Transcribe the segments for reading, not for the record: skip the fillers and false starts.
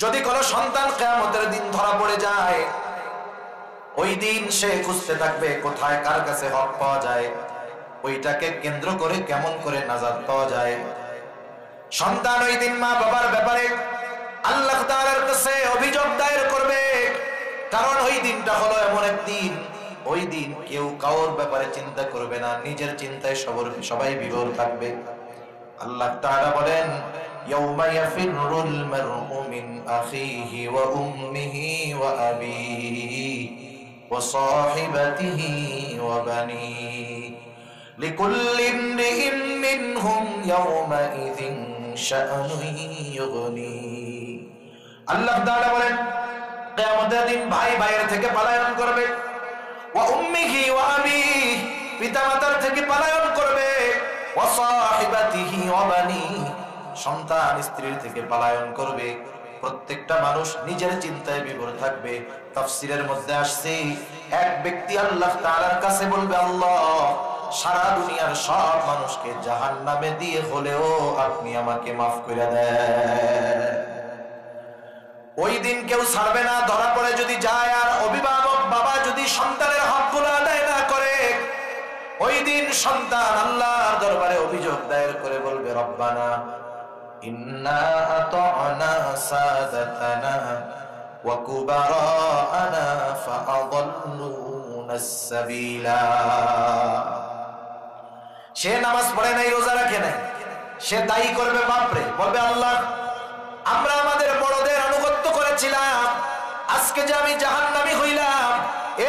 যদি কোনো সন্তান কিয়ামতের দিন ধরা পড়ে যায়, ওই দিন সে খুঁজতে থাকবে কোথায় কার কাছে হক পাওয়া যায়, ওইটাকে কেন্দ্র করে কেমন করে নাজাত পাওয়া যায়। সন্তান ওই দিন মা বাবার ব্যাপারে আল্লাহ তাআলার কাছে অভিযোগ দায়ের করবে, কারণ ওই দিনটা হলো এমন এক দিন, ওই দিন কেউ কারোর ব্যাপারে চিন্তা করবে না, নিজের চিন্তায় সবাই বিভোর থাকবে। আল্লাহ তাআলা বলেন, ইয়াউমা ইয়াফিরুল মারউ মিন আখিহি ওয়া উম্মিহি ওয়া আবিহি ওয়া সাহিবাতিহি ওয়া বানিহি লিকুল্লি ইমরিইন মিনহুম ইয়াউমাইযিন শাআনুন ইউগনি। আল্লাহ তাআলা বলেন, কিয়ামতের দিন ভাই ভাইয়ের থেকে পলায়ন করবে, ওয়া উম্মিহি ওয়া আবিহি পিতামাতার থেকে পলায়ন করবে, ওয়া সাহিবাতিহি ওয়া বানিহি সন্তান স্ত্রীর থেকে পলায়ন করবে। প্রত্যেকটা মানুষ নিজের চিন্তায় বিভোর থাকবে। তাফসীরের মধ্যে আসছে, এক ব্যক্তি আল্লাহ তাআলার কাছে বলবে, আল্লাহ, সারা দুনিয়ার সব মানুষকে জাহান্নামে দিয়ে হলেও আপনি আমাকে মাফ করে দেন। ওই দিন কেউ ছাড়বে না, ধরা পড়ে যদি যায়। আর অভিভাবক বাবা যদি সন্তানের হকগুলো আদায় না করে, ওই দিন সন্তান আল্লাহর দরবারে অভিযোগ দায়ের করে বলবে, রব্বানা ইন্না আতা'না সাদাতানা ওয়া কুবারা'না ফাআদাল্লুনা সাবিলা। সে নামাজ পড়ে নাই, রোজা রাখে নাই, সে দায়ী করবে বাপরে, বলবে, আল্লাহ, আমরা আমাদের বড়দের আনুগত্য করেছিলাম, আজকে যে আমি জাহান্নামী হইলাম,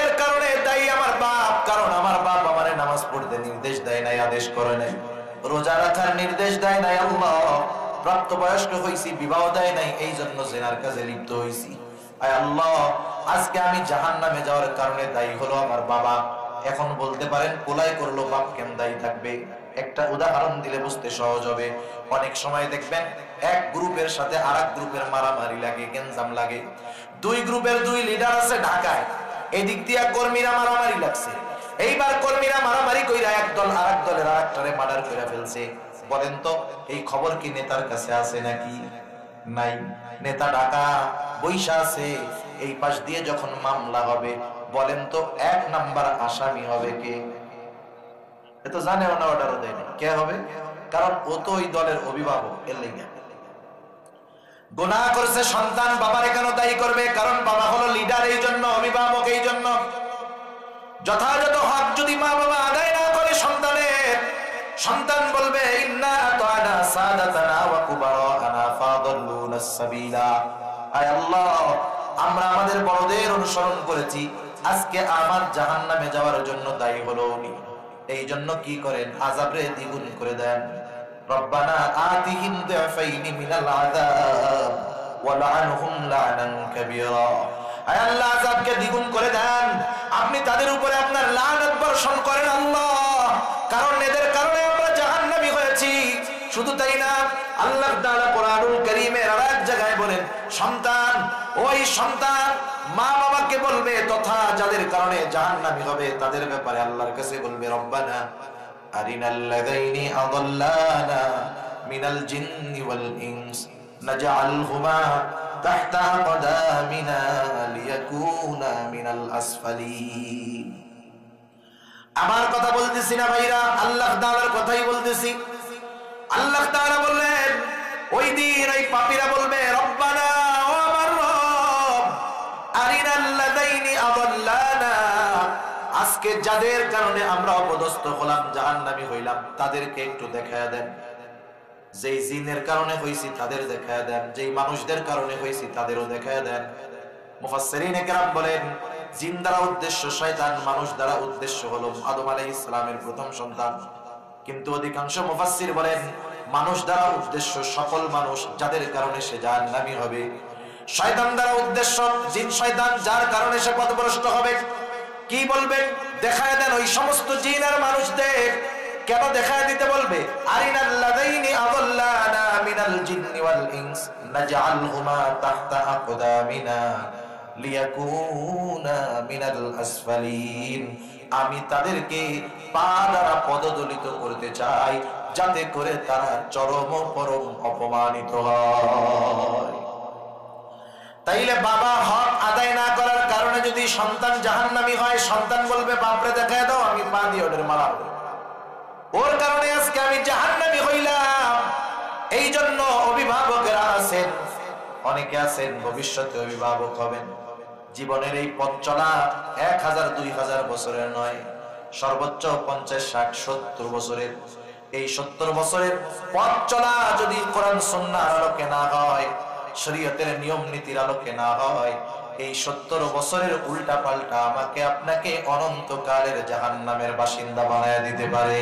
এর কারণে দায়ী আমার বাপ, কারণ আমার বাপ আমারে নামাজ পড়তে নির্দেশ দেয় নাই, আদেশ করে নাই, রোজা রাখার নির্দেশ দেয় নাই, আল্লাহ, প্রাপ্তবয়স্ক হইছি, বিবাহ দেয় নাই, এই জন্য জিনার কাজে লিপ্ত হইছি। আয় আল্লাহ, আজকে আমি জাহান্নামে যাওয়ার কারণে দায়ী হলো আমার বাবা। এখন বলতে পারেন, কোলাই করলো, বাপ কেন দায়ী থাকবে? একটা উদাহরণ দিলে বুঝতে সহজ হবে। অনেক সময় দেখবেন এক গ্রুপের সাথে আরেক গ্রুপের মারামারি লাগে, গেঞ্জাম লাগে। দুই গ্রুপের দুই লিডার আছে ঢাকায়, এদিক দিয়া কর্মীরা মারামারি লাগছে। এইবার কর্মীরা মারামারি কইরা এক দল আরেক দলের আরেকটারে মার্ডার করে ফেলছে। বলেন তো, এই খবর কি নেতার কাছে আছে নাকি? নাই। নেতা ঢাকা বৈশা আছে, এই পাশ দিয়ে যখন মামলা হবে, বলেন তো এক নাম্বার আসামি হবে কে? এ তো জানেও না, অর্ডারও দেয় না, কে হবে? কারণ ও তো ওই দলের অভিভাবক। এর লেগে গুনাহ করছে সন্তান, বাবারে কেন দায়ী করবে? কারণ বাবা হলো লিডার, এই জন্য, অভিভাবক এই জন্য। যথাযথ হক যদি মা বাবা আদায় না করে সন্তানের, সন্তান বলবে, ইন্না আতা'না সাদাতানা ওয়া কুবারা'না ফাদাল্লুনা সাবিলা। আয় আল্লাহ, আমরা আমাদের বড়দের অনুসরণ করেছি, আজকে আমার জাহান্নামে যাওয়ার জন্য দায়ী হলো উনি। এই জন্য কি করেন? আযাবরে দ্বিগুণ করে দেন। রব্বানা আতিহিম দু'ফাইনি মিনাল আযাব ওয়া লা'আনহুম লা'নান কাবীরা। আয় আল্লাহ, আযাবকে দ্বিগুণ করে দেন, আপনি তাদের উপরে আপনার লানত বর্ষণ করেন আল্লাহ, কারণ এদের কারণে আমরা জাহান্নামী হয়েছি। শুধু তাই না, আল্লাহ তাআলা কোরআনুল কারীমের আরেক জায়গায় বলেন, সন্তান, ওই সন্তান মা বাবাকে বলবে, তথা যাদের কারণে জাহান্নামী হবে তাদের ব্যাপারে আল্লাহর কাছে বলবে, রব্বানা আরিনাল লাযাইনি আযাল্লানা মিনাল জিন্নি ওয়াল ইনস নাজআলহুমা তাহতা আকদামিনা লিয়াকুনা মিনাল আসফালিন। আমার কথা বলতেছি না ভাইরা, আল্লাহ তাআলার কথাই বলতেছি। আল্লাহ তাআলা বললেন, ওই দিন ওই পাপীরা বলবে, রব্বানা, ও আমার রব, আরিনাল লাযাইনি আযাল্লানা, আজকে যাদের কারণে আমরা অপদস্থ হলাম, জাহান্নামী হইলাম, তাদেরকে একটু দেখায়া দেন। যেই জিনের কারণে হইছি তাদের দেখায়া দেন, যেই মানুষদের কারণে হইছি তাদেরও দেখায়া দেন। মুফাসসিরিনে কেরাম বলেন, জিন দ্বারা উদ্দেশ্য শয়তান, মানুষ দ্বারা উদ্দেশ্য হলো আদম আলাইহিস সালামের প্রথম সন্তান। কিন্তু অধিকাংশ মুফাসসির বলেন, মানুষ দ্বারা উদ্দেশ্য সকল মানুষ যাদের কারণে সে জাহান্নামী হবে। শয়তান দ্বারা উদ্দেশ্য জিন শয়তান, যার কারণে সে পথভ্রষ্ট হবে। কি বলবেন? দেখায় দেন ওই সমস্ত জিন আর মানুষদের। কেন দেখায় দিতে বলবে? আরিনাল লাযাইনি আযাল্লানা মিনাল জিন্নি ওয়াল ইনস নাজআলহুমা তাহতা আকদামিনা লিয়াকুনা মিনাল আসফালিন। আমি তাদেরকে পা দ্বারা পদদলিত করতে চাই, যাতে করে তারা চরম পরম অপমানিত হয়। তাইলে বাবা হক আদায় না করার কারণে যদি সন্তান জাহান্নামী হয়, সন্তান বলবে বাপরে দেখায় দাও, আমি পা দিয়ে ওদের মারাবো, ওর কারণে আজকে আমি জাহান্নামী হইলাম। এই জন্য অভিভাবকেরা আছেন, অনেকে আছেন ভবিষ্যতে অভিভাবক হবেন। জীবনের এই পথ চলা 1000 2000 বছরের নয়, সর্বোচ্চ 50 60 70 বছরের। এই 70 বছরের পথ চলা যদি কোরআন সুন্নাহর আলোকে না হয়, শরীয়তের নিয়ম নীতির আলোকে না হয়, এই 70 বছরের উল্টা পাল্টা আমাকে আপনাকে অনন্তকালের জাহান্নামের বাসিন্দা বানায় দিতে পারে।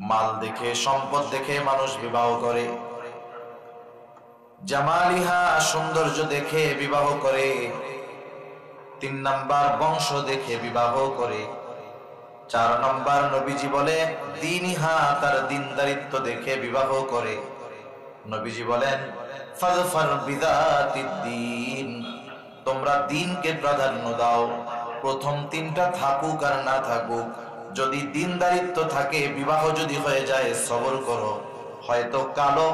মাল দেখে, সম্পদ দেখে মানুষ বিবাহ করে, জামালিহা সৌন্দর্য দেখে বিবাহ করে, 3 নাম্বার বংশ দেখে বিবাহ করে, 4 নাম্বার নবীজি বলে দীনিহা তার দিনদারিত্ব দেখে বিবাহ করে। নবীজি বলেন ফাযফার বিযাতিদ দ্বীন, তোমরা দ্বীনকে প্রাধান্য দাও। প্রথম 3টা থাকুক আর না থাকুক, যদি দিনদারিত্ব থাকে, বিবাহ যদি হয়ে যায়, সবর করো। হয়তো কালো,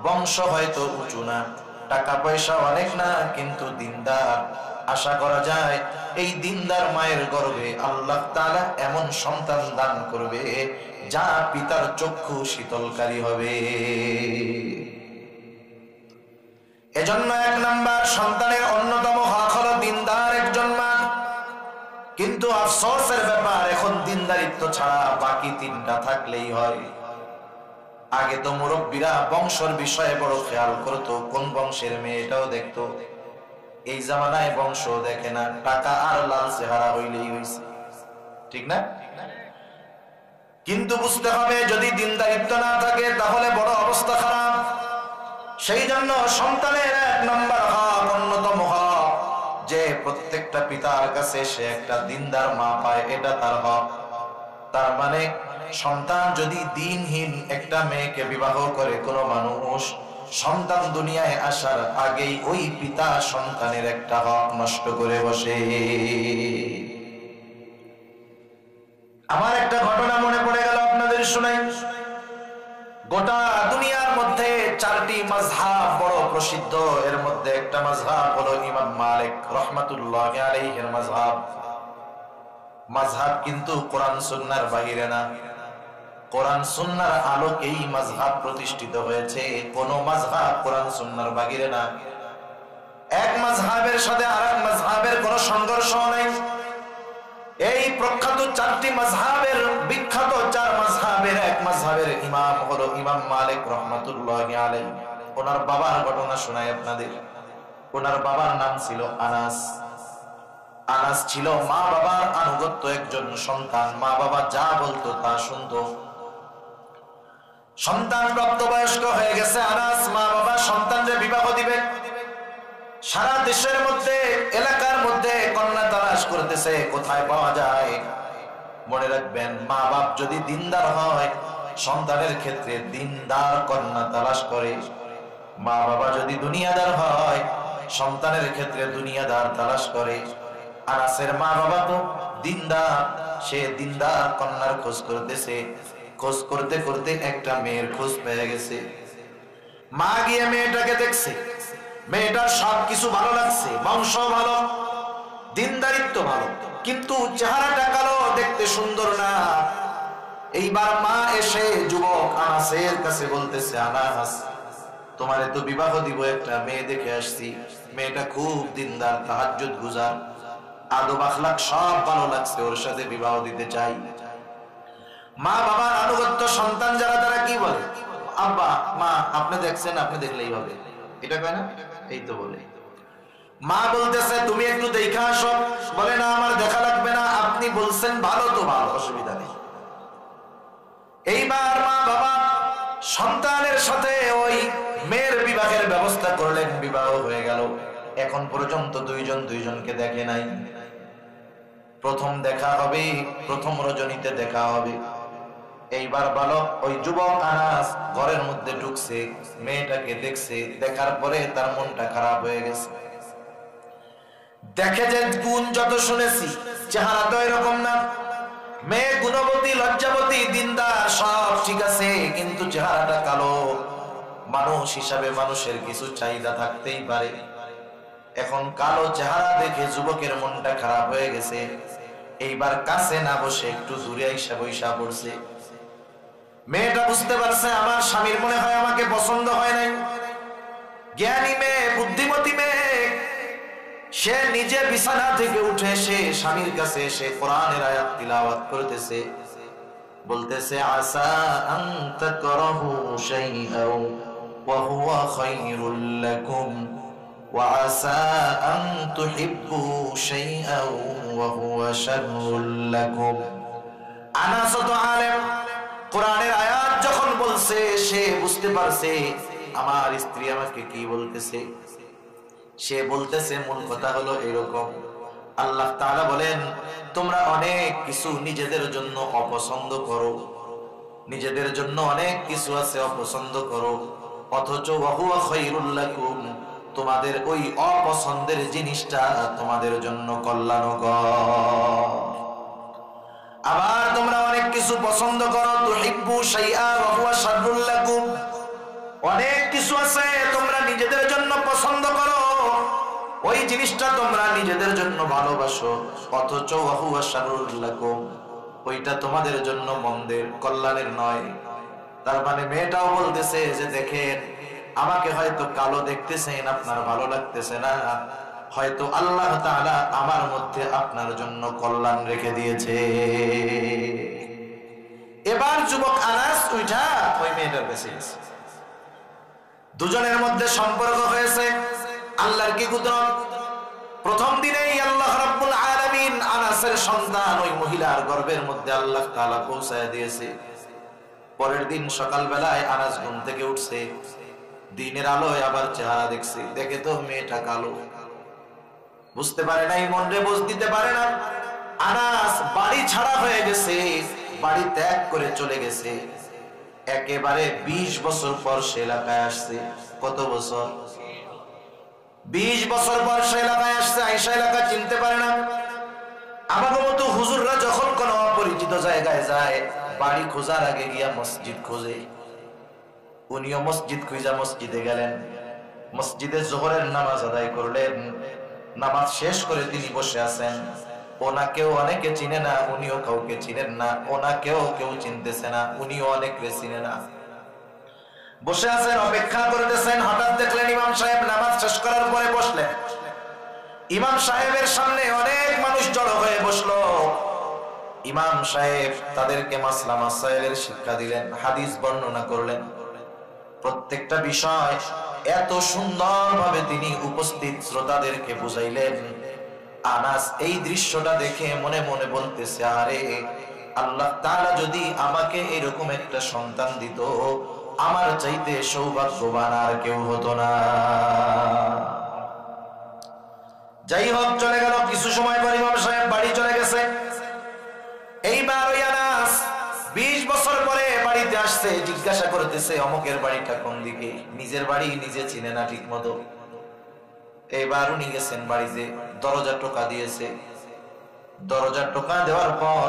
বংশ হয়তো উঁচু না, টাকা পয়সা অনেক না, কিন্তু দিনদার। আশা করা যায় এই দিনদার মায়ের গর্ভে আল্লাহ তাআলা এমন সন্তান দান করবে যা পিতার চক্ষু শীতলকারী হবে। এজন্য 1 নাম্বার সন্তানের অন্যতম হক হলো দিনদার একজন মা। কিন্তু আফসোসের ব্যাপার, এখন দিনদারিত্ব ছাড়া বাকি 3টা থাকলেই হয়। আগে তো মুরব্বীরা বংশের বিষয়ে বড় খেয়াল করতো, কোন বংশের মেয়ে এটাও দেখতো। এই জামানায় বংশ দেখে না, টাকা আর লাল চেহারা হইলেই হইছে, ঠিক না? কিন্তু বুঝতে হবে যদি দিনদারিত্ব না থাকে তাহলে বড় অবস্থা খারাপ। সেই জন্য সন্তানের 1 নম্বর হক, অন্যতম হক, যে প্রত্যেকটা পিতার কাছে সে একটা দিনদার মা পায়, এটা তার হক। তার মানে সন্তান যদি দিনহীন একটা মেয়েকে বিবাহ করে কোনো মানুষ, সন্তান দুনিয়ায় আসার আগেই ওই পিতা সন্তানের একটা হক নষ্ট করে বসে। আমার একটা ঘটনা মনে পড়ে গেল, আপনাদের শুনাই। গোটা দুনিয়ার মধ্যে 4টি মাযহাব বড় প্রসিদ্ধ, এর মধ্যে একটা মাযহাব হলো ইমাম মালিক রাহমাতুল্লাহি আলাইহির মাযহাব। মাযহাব কিন্তু কোরআন সুন্নাহর বাইরে না, কোরআন সুন্নাহর আলোকেই মাযহাব প্রতিষ্ঠিত হয়েছে। কোন মাযহাব কোরআন সুন্নাহর বাইরে না। এক মাযহাবের সাথে আরেক মাযহাবের কোনো সংঘর্ষ নাই। এই প্রখ্যাত 4টি মাযহাবের বিখ্যাত 4 মাযহাবের এক মাযহাবের ইমাম হলো ইমাম মালিক রাহমাতুল্লাহি আলাইহি। ওনার বাবার ঘটনা শোনাই আপনাদের। ওনার বাবার নাম ছিল আনাস। আনাস ছিল মা বাবার আনুগত্য একজন সন্তান, মা বাবা যা বলতো তা শুনতো। সন্তান প্রাপ্তবয়স্ক হয়ে গেছে আনাস, মা বাবা সন্তানকে বিবাহ দিবে। সারা দেশের মধ্যে, এলাকার মধ্যে কন্যা তালাশ করতেছে, কোথায় পাওয়া যায়। মনে রাখবেন, মা বাপ যদি দিনদার হয়, সন্তানের ক্ষেত্রে দিনদার কন্যা তালাশ করে। মা বাবা যদি দুনিয়াদার হয়, সন্তানের ক্ষেত্রে দুনিয়াদার তালাশ করে। আনাসের মা বাবা তো দিনদার, সে দিনদার কন্যার খোঁজ করতেছে। খোঁজ করতে করতে একটা মেয়ের খোঁজ পেয়ে গেছে। মা গিয়ে মেয়েটাকে দেখছে, মেয়েটার সবকিছু ভালো লাগছে, বংশ ভালো, দিনদারিত্ব ভালো, কিন্তু চেহারাটা কালো, দেখতে সুন্দর না। এইবার মা এসে যুবক আনাসের কাছে বলতেছে, আনাস, তোমারে তো বিবাহ দিব, একটা মেয়ে দেখে আসছি। মেয়েটা খুব দিনদার, তাহাজ্জুদ গুজার, আদব আখলাক সব ভালো লাগছে, ওর সাথে বিবাহ দিতে চাই। মা বাবার আনুগত্য সন্তান যারা, তারা কি বলে? আব্বা, মা, আপনি দেখছেন, আপনি দেখলেই হবে, এটা কয় না? এই তো বলে। মা বলতেছে তুমি একটু দেখা আসো। বলে না, আমার দেখা লাগবে না, আপনি বলছেন ভালো তো ভালো, অসুবিধা নেই। এইবার মা বাবা সন্তানের সাথে ওই মেয়ের বিবাহের ব্যবস্থা করলেন, বিবাহ হয়ে গেল। এখন পর্যন্ত দুইজন দুইজনকে দেখে নাই। প্রথম দেখা হবে, প্রথম রজনীতে দেখা হবে। এইবার বালক, ওই যুবক আনাস ঘরের মধ্যে ঢুকছে, মেয়েটাকে দেখছে। দেখার পরে তার মনটা খারাপ হয়ে গেছে। দেখে যে গুণ যত শুনেছি, চেহারা তো এরকম না। মেয়ে গুণবতী, লজ্জাবতী, দিনদার, সব ঠিক আছে, কিন্তু চেহারাটা কালো। মানুষ হিসাবে মানুষের কিছু চাহিদা থাকতেই পারে। এখন কালো চেহারা দেখে যুবকের মনটা খারাপ হয়ে গেছে। এইবার কাছে না বসে একটু দূরে আইসা বইসা পড়ছে। মেয়েটা বুঝতে পারছে আমার স্বামীর মনে হয় আমাকে পছন্দ হয় নাই। জ্ঞানী মেয়ে, বুদ্ধিমতী মেয়ে, সে নিজে বিছানা থেকে উঠে সে স্বামীর কাছে এসে কোরআনের আয়াত তিলাওয়াত করতেছে, বলতেছে আসা আন তাকরাহু শাইআন ওয়া হুয়া খায়রুল লাকুম ওয়া আসা আন তুহিব্বু শাইআন ওয়া হুয়া শাররুল লাকুম। আনাস তো আলেম, কোরআনের আয়াত যখন বলছে সে বুঝতে পারছে আমার স্ত্রী আমাকে কি বলতেছে। সে বলতেছে মূল কথা হলো এরকম, আল্লাহ তাআলা বলেন তোমরা অনেক কিছু নিজেদের জন্য অপছন্দ করো, নিজেদের জন্য অনেক কিছু আছে অপছন্দ করো, অথচ ওয়া হুয়া খায়রুল লাকুম, তোমাদের ওই অপছন্দের জিনিসটা তোমাদের জন্য কল্যাণকর। আবার তোমরা অনেক কিছু পছন্দ করো, তুহিব্বু শাইআ ওয়া হুয়া শাররুল লাকুম, অনেক কিছু আছে তোমরা নিজেদের জন্য পছন্দ করো, ওই জিনিসটা তোমরা নিজেদের জন্য ভালোবাসো, অথচ ওয়া হুয়া শাররুল লাকুম, ওইটা তোমাদের জন্য মন্দের, কল্যাণের নয়। তার মানে মেয়েটাও বলতেছে যে দেখেন আমাকে হয়তো কালো দেখতেছেন, আপনার ভালো লাগতেছে না, হয়তো আল্লাহ তাআলা আমার মধ্যে আপনার জন্য কল্যাণ রেখে দিয়েছে। এবার যুবক আনাস উঠা ওই মেয়েটার কাছে গেছে। দুজনের মধ্যে সম্পর্ক হয়েছে। আল্লাহর কি কুদরত, প্রথম দিনেই আল্লাহ রাব্বুল আলামিন আনাসের সন্তান ওই মহিলার গর্ভের মধ্যে আল্লাহ তাআলা পৌঁছায় দিয়েছে। পরের দিন সকালবেলায় আনাস ঘুম থেকে উঠছে, দিনের আলোয় আবার চেহারা দেখছে, দেখে তো মেয়েটা কালো। বুঝতে পারে নাই, মনে বোঝ দিতে পারে না। আনাস বাড়ি ছাড়া হয়ে গেছে, বাড়ি ত্যাগ করে চলে গেছে। একেবারে 20 বছর পর সে এলাকায় আসছে। কত বছর? 20 বছর পর সে এলাকায় আসছে। আয়েশা এলাকা চিনতে পারে না। আমাদের মতো হুজুররা যখন কোন অপরিচিত জায়গায় যায়, বাড়ি খোঁজার আগে গিয়া মসজিদ খোঁজে। উনিও মসজিদ খুঁজা মসজিদে গেলেন, মসজিদে জোহরের নামাজ আদায় করলেন। নামাজ শেষ করে তিনি বসে আছেন। ওনাকেও অনেকে চিনে না, উনিও কাউকে চিনেন না। ওনাকেও কেউ চিনতেছে না, উনিও অনেকে চিনে না। বসে আছেন, অপেক্ষা করতেছেন। হঠাৎ দেখলেন ইমাম সাহেব নামাজ শেষ করার পরে বসলেন। ইমাম সাহেবের সামনে অনেক মানুষ জড়ো হয়ে বসলো। ইমাম সাহেব তাদেরকে মাসলা মাসাইলের শিক্ষা দিলেন, হাদিস বর্ণনা করলেন। প্রত্যেকটা বিষয় এত সুন্দরভাবে তিনি উপস্থিত শ্রোতাদেরকে বুঝাইলেন। আনাস এই দৃশ্যটা দেখে মনে মনে বলতেছে, আরে আল্লাহ তাআলা যদি আমাকে এরকম একটা সন্তান দিত, আমার চাইতে সৌভাগ্যবান আর কেউ হতো না। যাই হোক, চলে গেল। কিছু সময় পর ইমাম সাহেব বাড়ি চলে গেছে। এইবার ওই আনাস 20 বছর পরে বাড়িতে আসছে। জিজ্ঞাসা করতেছে অমুকের বাড়িটা কোন দিকে। নিজের বাড়ি নিজে চিনে না ঠিক মতো। এইবার উনি গেছেন বাড়িতে, দরজা টোকা দিয়েছে। দরজা টোকা দেওয়ার পর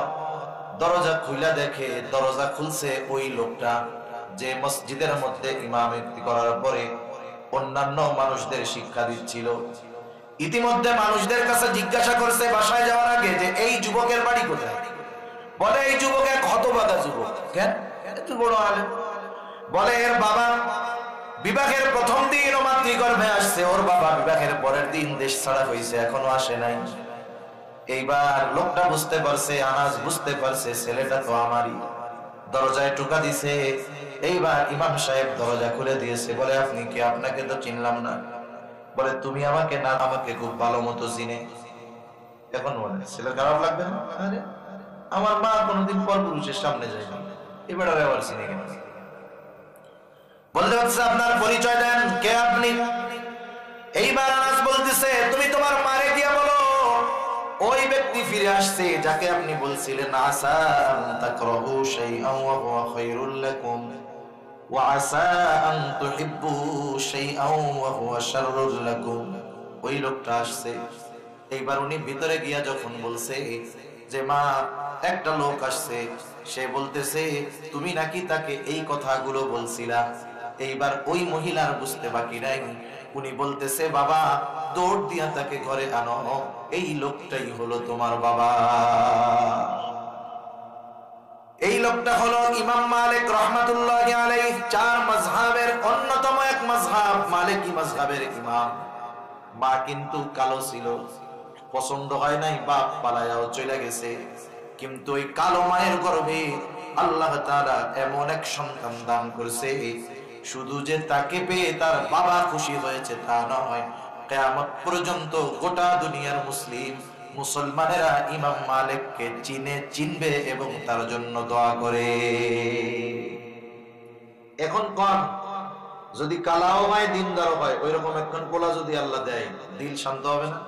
দরজা খুলে দেখে, দরজা খুলছে ওই লোকটা যে মসজিদের মধ্যে ইমামতি করার পরে অন্যান্য মানুষদের শিক্ষা দিচ্ছিল। ইতিমধ্যে মানুষদের কাছে জিজ্ঞাসা করছে বাসায় যাওয়ার আগে যে এই যুবকের বাড়ি কোথায়। বলে এই যুবক এক হতভাগা যুবক। কেন? এত বড় আলেম। বলে এর বাবা বিবাহের প্রথম দিন ও মাতৃগর্ভে আসছে, ওর বাবা বিবাহের পরের দিন দেশ ছাড়া হয়েছে, এখনো আসে নাই। এইবার লোকটা বুঝতে পারছে, আনাস বুঝতে পারছে ছেলেটা তো আমারই। দরজায় টোকা দিছে। এইবার ইমাম সাহেব দরজা খুলে দিয়েছে। বলে আপনি কে? আপনাকে তো চিনলাম না। বলে তুমি আমাকে না, আমাকে খুব ভালো মতো চিনে। এখন বলে ছেলে খারাপ লাগবে না? আরে আমার মা কোনদিন পর পুরুষের সামনে যায়নি, এবার আবার চিনে কেন? বলতে হচ্ছে আপনার পরিচয় দেন, কে আপনি? এইবার আনাস বলতেছে তুমি তোমার মারে গিয়া বলো ওই ব্যক্তি ফিরে আসছে যাকে আপনি বলছিলেন আসা আন তাকরাহু শাইআন ওয়া হুয়া খায়রুল লাকুম ওয়া আসা আন তুহিব্বু শাইআন ওয়া হুয়া শাররুল লাকুম। ওই লোকটা আসছে। এইবার উনি ভিতরে গিয়া যখন বলছে যে মা একটা লোক আসছে, সে বলতেছে তুমি নাকি তাকে এই কথাগুলো বলছিলা, এইবার ওই মহিলার বুঝতে বাকি নাই, উনি বলতেছে বাবা দৌড় দিয়া তাকে ঘরে আনো, এই লোকটাই হলো তোমার বাবা। এই লোকটা হলো ইমাম মালিক রাহমাতুল্লাহি আলাইহি, চার মাযহাবের অন্যতম এক মাযহাব মালিকি মাযহাবের ইমাম। মা কিন্তু কালো ছিল, পছন্দ হয় নাই, বাপ পালায়াও চলে গেছে, কিন্তু ওই কালো মায়ের গর্ভে আল্লাহ তাআলা এমন এক সন্তান দান করেছে, শুধু যে তাকে পেয়ে তার বাবা খুশি হয়েছে তা নয়, কিয়ামত পর্যন্ত গোটা দুনিয়ার মুসলমানেরা ইমাম মালিককে চিনবে এবং তার জন্য দোয়া করে। এখন কোন যদি কালাও হয় দিনদারও হয়, ওইরকম একজন পোলা যদি আল্লাহ দেয়, দিল শান্ত হবে না?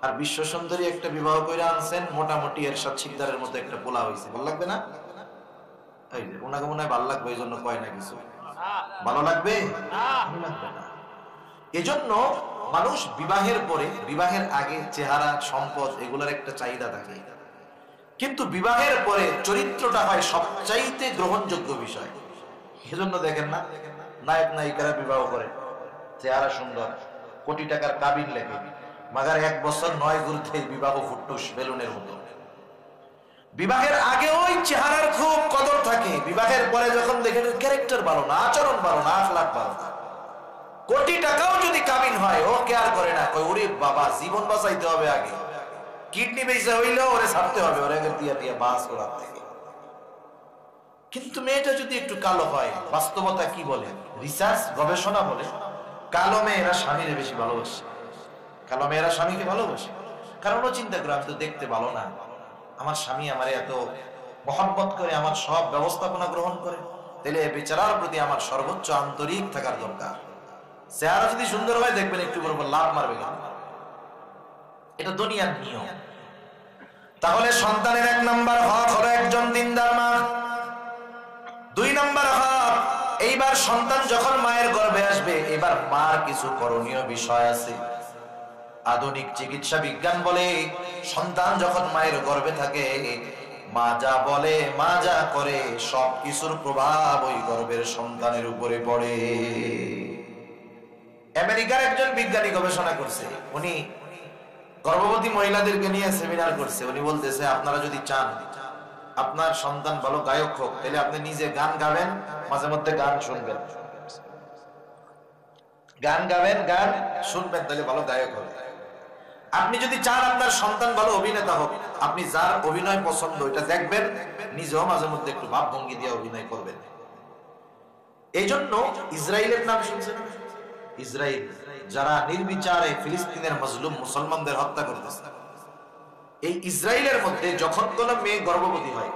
আর বিশ্ব সুন্দরী একটা বিবাহ করে আনছেন, মোটামুটি এরশাদ শিকদারের মতো একটা পোলা হয়েছে, ভালো লাগবে না? এই যে ওনাকে মনে হয় ভালো লাগবে, এই জন্য কয় না কিছু। ভালো লাগবে না। এজন্য মানুষ বিবাহের পরে, বিবাহের আগে চেহারা সম্পদ এগুলোর একটা চাহিদা থাকে, কিন্তু বিবাহের পরে চরিত্রটা হয় সবচাইতে গ্রহণযোগ্য বিষয়। এজন্য দেখেন না নায়ক নায়িকারা বিবাহ করে, চেহারা সুন্দর, কোটি টাকার কাবিন লেগে, মাগার 1 বছর 9 ঘুরতে বিবাহ ফুটুস বেলুনের মতো। বিবাহের আগে ওই চেহারার খুব কদর থাকে, বিবাহের পরে যখন দেখেন ক্যারেক্টার ভালো না, আচরণ ভালো না, আখলাক ভালো না, কোটি টাকাও যদি কাবিন হয় ও কেয়ার করে না, কই ওরে বাবা জীবন বাঁচাইতে হবে, আগে কিডনি বেঁচে হইলেও ওরে ছাড়তে হবে, ওরে দিয়া দিয়া বাস করার থেকে। কিন্তু মেয়েটা যদি একটু কালো হয়, বাস্তবতা কি বলে, রিসার্চ গবেষণা বলে কালো মেয়েরা স্বামীরে বেশি ভালোবাসে। কালো মেয়েরা স্বামীকে ভালোবাসে কারণ ও চিন্তা করে আমি তো দেখতে ভালো না, আমার স্বামী আমারে এত মহব্বত করে, আমার সব ব্যবস্থাপনা গ্রহণ করে, তাহলে বেচারার প্রতি আমার সর্বোচ্চ আন্তরিক থাকার দরকার। চেহারা যদি সুন্দর হয় দেখবেন একটু বড় লাভ মারবে না, এটা দুনিয়ার নিয়ম। তাহলে সন্তানের 1 নাম্বার হক হলো একজন দিনদার মা। 2 নাম্বার হক, এইবার সন্তান যখন মায়ের গর্ভে আসবে, এবার মার কিছু করণীয় বিষয় আছে। আধুনিক চিকিৎসা বিজ্ঞান বলে সন্তান যখন মায়ের গর্ভে থাকে, মা যা বলে, মা যা করে, সব কিছুর প্রভাব ওই গর্ভের সন্তানের উপরে পড়ে। আমেরিকার একজন বিজ্ঞানী গবেষণা করছে, উনি গর্ভবতী মহিলাদেরকে নিয়ে সেমিনার করছে। উনি বলতেছে আপনারা যদি চান আপনার সন্তান ভালো গায়ক হোক, তাহলে আপনি নিজে গান গাবেন, মাঝে মধ্যে গান শুনবেন, গান গাবেন, গান শুনবেন, তাহলে ভালো গায়ক হবে। আপনি যদি চান আপনার সন্তান ভালো অভিনেতা হোক, আপনি যার অভিনয় পছন্দ ওইটা দেখবেন, নিজেও মাঝে মধ্যে একটু ভাব ভঙ্গি দিয়ে অভিনয় করবেন। এই জন্য ইসরায়েলের নাম শুনছেন? ইসরায়েল যারা নির্বিচারে ফিলিস্তিনের মজলুম মুসলমানদের হত্যা করতেছে, এই ইসরায়েলের মধ্যে যখন কোন মেয়ে গর্ভবতী হয়,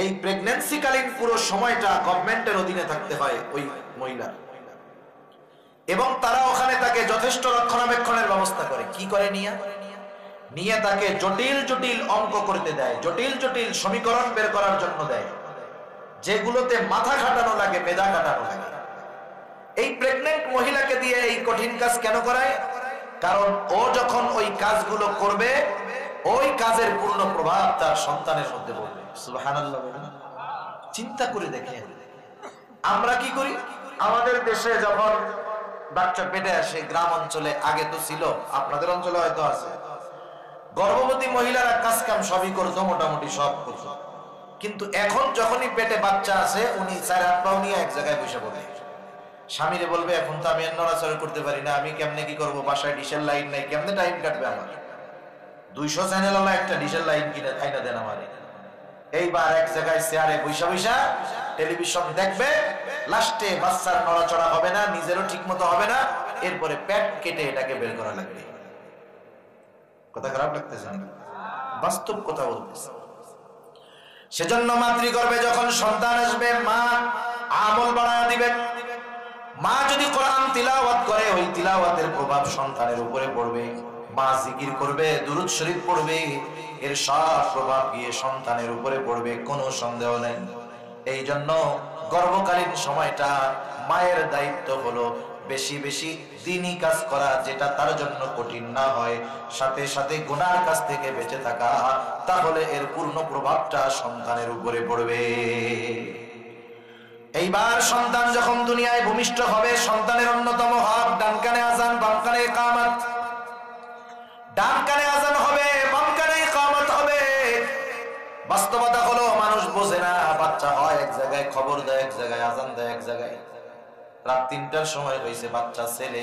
এই প্রেগন্যান্সি কালীন পুরো সময়টা গভর্নমেন্টের অধীনে থাকতে হয় ওই মহিলা, এবং তারা ওখানে তাকে যথেষ্ট রক্ষণাবেক্ষণের ব্যবস্থা করে। কি করে? নিয়ে তাকে জটিল জটিল অঙ্ক করতে দেয়, জটিল জটিল সমীকরণ বের করার জন্য দেয়, যেগুলোতে মাথা খাটানো লাগে, মেধা খাটানো লাগে। এই প্রেগন্যান্ট মহিলাকে দিয়ে এই কঠিন কাজ কেন করায়? কারণ ও যখন ওই কাজগুলো করবে, ওই কাজের পূর্ণ প্রভাব তার সন্তানের মধ্যে পড়বে। সুবহানাল্লাহ। চিন্তা করে দেখেন আমরা কি করি। আমাদের দেশে যখন বাচ্চা পেটে আসে, গ্রাম অঞ্চলে আগে তো ছিল, আপনাদের অঞ্চলে হয়তো আছে, গর্ভবতী মহিলারা কাজ কাম সবই করতো, মোটামুটি সব করতো। কিন্তু এখন যখনই পেটে বাচ্চা আছে, উনি 4 হাত পাও নিয়ে এক জায়গায় বসে পড়ে, স্বামীরে বলবে এখন তো আমি নড়াচড়া করতে পারি না, আমি কেমনে কি করবো, বাসায় ডিশের লাইন নাই, কেমনে টাইম কাটবে আমার, 200 চ্যানেল ওলা একটা ডিশের লাইন কিনে আইনা দেন আমারে। এইবার এক জায়গায় চেয়ারে বৈশা বৈশা টেলিভিশন দেখবে, লাস্টে বাচ্চার নড়াচড়া হবে না, নিজেরও ঠিক মতো হবে না, এরপরে পেট কেটে এটাকে বের করা লাগবে। কথা খারাপ লাগতেছে না? বাস্তব কথা বলতেছে। সেজন্য মাতৃগর্ভে যখন সন্তান আসবে, মা আমল বাড়ায় দিবে। মা যদি কোরআন তিলাওয়াত করে, ওই তিলাওয়াতের প্রভাব সন্তানের উপরে পড়বে। মা জিকির করবে, দুরূদ শরীফ পড়বে, এর সব প্রভাব গিয়ে সন্তানের উপরে পড়বে, কোনো সন্দেহ নেই। এই জন্য গর্ভকালীন সময়টা মায়ের দায়িত্ব হলো বেশি বেশি দ্বীনি কাজ করা, যেটা তার জন্য কঠিন না হয়, সাথে সাথে গুনার কাছ থেকে বেঁচে থাকা, তাহলে এর পূর্ণ প্রভাবটা সন্তানের উপরে পড়বে। এইবার সন্তান যখন দুনিয়ায় ভূমিষ্ঠ হবে, সন্তানের অন্যতম হক ডান কানে আযান বাম কানে ইকামত। ডান কানে আযান হবে, বাম কানে ইকামত হবে। বাস্তবতা হলো মানুষ বোঝে না, বাচ্চা হয় এক জায়গায়, খবর দেয় এক জায়গায়, আযান দেয় এক জায়গায়। রাত 3টার সময় হয়েছে, বাচ্চা ছেলে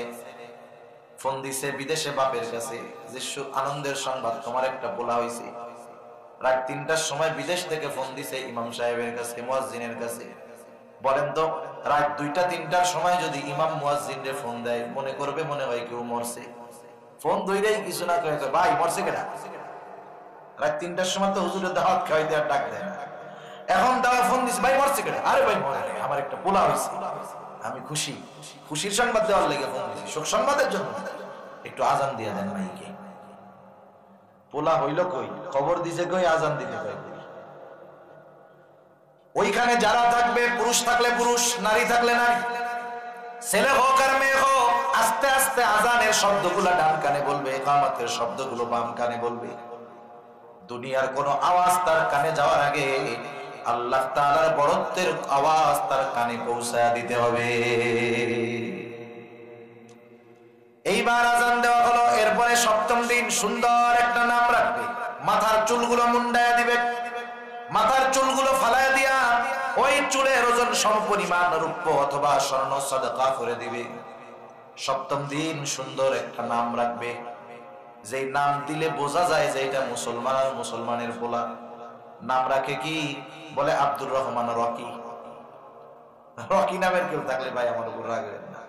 ফোন দিছে বিদেশে বাপের কাছে যে আনন্দের সংবাদ, তোমার একটা পোলা হয়েছে। রাত 3টার সময় বিদেশ থেকে ফোন দিছে ইমাম সাহেবের কাছে, মুয়াজ্জিনের কাছে। বলেন তো রাত 2টা 3টার সময় যদি ইমাম মুয়াজ্জিনরে ফোন দেয়, মনে করবে মনে হয় কেউ মরছে। ফোন ধইরাই কিছু না কয়ে ভাই মরছে কেডা। রাত 3টার সময় তো হুজুরের দাওয়াত খাওয়াইতে আর ডাক দেয় না। এখন দাওয়া ফোন দিছে, ভাই মরছে কেডা। আরে ভাই মরে নাই, আমার একটা পোলা হয়েছে, আমি খুশি। খুশির সংবাদ দেওয়ার লেগে ফোন দিছি, শোক সংবাদের জন্য। একটু আজান দিয়ে দেন মাইকে। পোলা হইল কই, খবর দিছে কই, আজান দিতে কই। ওইখানে যারা থাকবে, পুরুষ থাকলে পুরুষ, নারী থাকলে নারী, ছেলে হোক আর মেয়ে হোক, আস্তে আস্তে আজানের শব্দগুলো ডান কানে বলবে, ইকামতের শব্দগুলো বাম কানে বলবে। দুনিয়ার কোন আওয়াজ তার কানে যাওয়ার আগে আল্লাহ তাআলার বড়ত্বের আওয়াজ তার কানে পৌঁছায় দিতে হবে। এইবার আজান দেওয়া হলো, এরপরে 7ম দিন সুন্দর একটা নাম রাখবে। মাথার চুলগুলো মুন্ডায়া দিবে, মাথার চুলগুলো ফালায়া দিয়া ওই চুলের ওজন সমপরিমাণ রূপ্য অথবা স্বর্ণ সাদকা করে দিবে। 7ম দিন সুন্দর একটা নাম রাখবে, যেই নাম দিলে বোঝা যায় যে এটা মুসলমান আর মুসলমানের পোলা। নাম রাখে কি বলে, আব্দুর রহমান রকি। রকি নামের কেউ থাকলে ভাই আমার উপর রাখবেন না।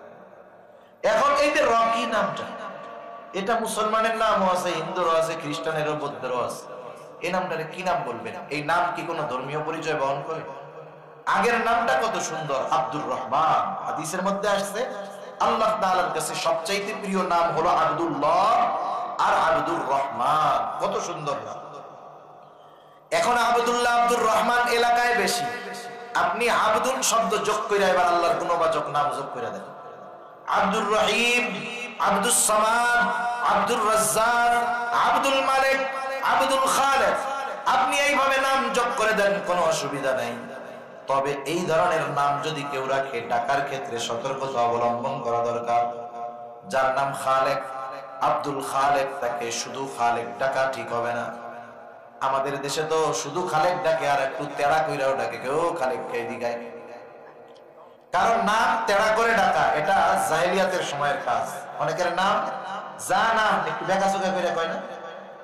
এখন এই যে রকি নামটা, এটা মুসলমানের নামও আছে, হিন্দুরও আছে, খ্রিস্টানেরও, বৌদ্ধেরও আছে। এই নামটারে কি নাম বলবেন? এই নাম কি কোনো ধর্মীয় পরিচয় বহন করে? আগের নামটা কত সুন্দর, আব্দুর রহমান। হাদিসের মধ্যে আসছে আল্লাহ তাআলার কাছে সবচাইতে প্রিয় নাম হলো আব্দুল্লাহ আর আব্দুর রহমান। কত সুন্দর নাম। এখন আব্দুল্লাহ আব্দুর রহমান এলাকায় বেশি। আপনি আব্দুল শব্দ যোগ করে এবার আল্লাহর গুণবাচক নাম যোগ করে দেন। আব্দুর রহিম, আব্দুস সামাদ, আব্দুর রাজ্জাক, আব্দুল মালিক, আব্দুল খালেক, আপনি এইভাবে নাম যোগ করে দেন, কোনো অসুবিধা নেই। তবে এই ধরনের নাম যদি কেউ রাখে, ডাকার ক্ষেত্রে সতর্কতা অবলম্বন করা দরকার। যার নাম খালেক, আব্দুল খালেক, তাকে শুধু খালেক ডাকা ঠিক হবে না। আমাদের দেশে তো শুধু খালেক ডাকে, আর একটু তেড়া কইরাও ডাকে, কেউ খালেক কে দিগায়। কারণ নাম তেড়া করে ডাকা এটা জাহেলিয়াতের সময়ের কাজ। অনেকের নাম যা নাম একটু বেকাচোকা করে কয় না,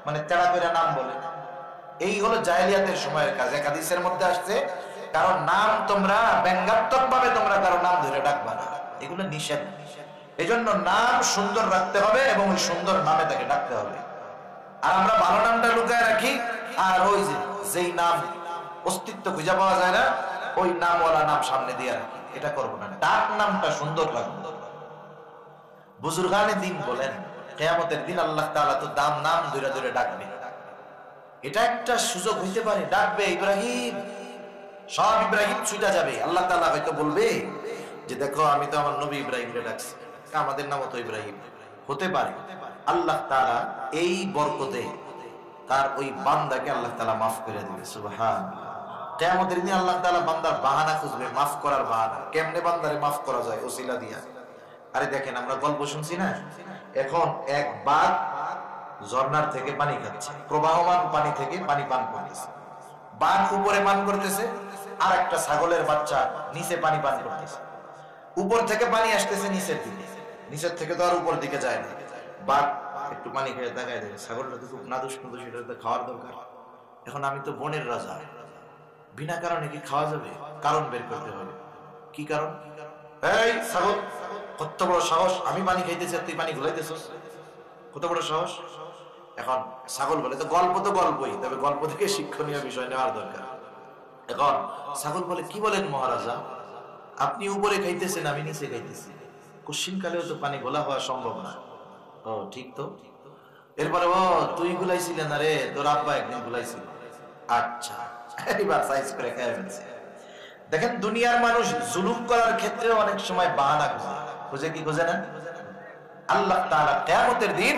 মানে তেড়া করে নাম বলে, এই হলো জাহেলিয়াতের সময়ের কাজ। এক হাদিসের মধ্যে আসছে, কারণ নাম তোমরা ব্যঙ্গাত্মক ভাবে তোমরা কারো নাম ধরে ডাকবা না, এগুলো নিষেধ। এই জন্য নাম সুন্দর রাখতে হবে এবং ওই সুন্দর নামে তাকে ডাকতে হবে। আর আমরা ভালো নামটা লুকায় রাখি, আর ওই যেই নাম অস্তিত্ব খুঁজে পাওয়া যায় না, ওই নামওয়ালা নাম সামনে দিয়ে রাখি, এটা করবো না। ডাক নামটা সুন্দর রাখবো। বুজুর্গানে দিন বলেন, কিয়ামতের দিন আল্লাহ তাআলা তো দাম নাম ধরে ধরে ডাকবে। এটা একটা সুযোগ হইতে পারে, ডাকবে ইব্রাহিম, সব ইব্রাহিম ছুটা যাবে। আল্লাহ তাআলা হয়তো বলবে যে দেখো আমি তো আমার নবী ইব্রাহিমকে ডাকছি, আমাদের নামও তো ইব্রাহিম। হতে পারে আল্লাহ তাআলা এই বরকতে তার ওই বান্দাকে আল্লাহ তাআলা মাফ করে দিবে। সুবহানাল্লাহ। কিয়ামতের দিন আল্লাহ তাআলা বান্দার বাহানা খুঁজবে, মাফ করার বাহানা। কেমনে বান্দারে মাফ করা যায়? ওসিলা দিয়া। আরে দেখেন, আমরা গল্প শুনছি না, এখন এক বাঘ ঝর্ণার থেকে পানি খাচ্ছে, প্রবাহমান পানি থেকে পানি পান করতেছে। বাঘ উপরে পান করতেছে, আর একটা ছাগলের বাচ্চা নিচে পানি পান করতেছে। উপর থেকে পানি আসতেছে নিচের দিকে, নিচের থেকে তো আর উপর দিকে যায় না। বাঘ একটু পানি খেয়ে দেখায় দেয়, ছাগলটা তো খুব নাদুস নাদুস, এটা তো খাওয়ার দরকার। এখন আমি তো বনের রাজা, বিনা কারণে কি খাওয়া যাবে? কারণ বের করতে হবে। কি কারণ? এই ছাগল, কত বড় সাহস, আমি পানি খাইতেছি আর তুই পানি ঘুলাইতেছিস, কত বড় সাহস। এখন ছাগল বলে, তো গল্প তো গল্পই, তবে গল্প থেকে শিক্ষণীয় বিষয় নেওয়ার দরকার। এখন ছাগল বলে, কি বলেন মহারাজা, আপনি উপরে খাইতেছেন, আমি নিচে খাইতেছি, কোশ্চিন কালেও তো পানি ঘোলা হওয়া সম্ভব না। ও ঠিক তো। এরপরে, ও তুই গুলাইছিলে না রে, তোর আব্বা একদিন গুলাইছিল। আচ্ছা, এবার সাইজ করে খেয়ে ফেলছে। দেখেন, দুনিয়ার মানুষ জুলুম করার ক্ষেত্রে অনেক সময় বাহানা খুঁজে, কি খুঁজে না? আল্লাহ তাআলা কিয়ামতের দিন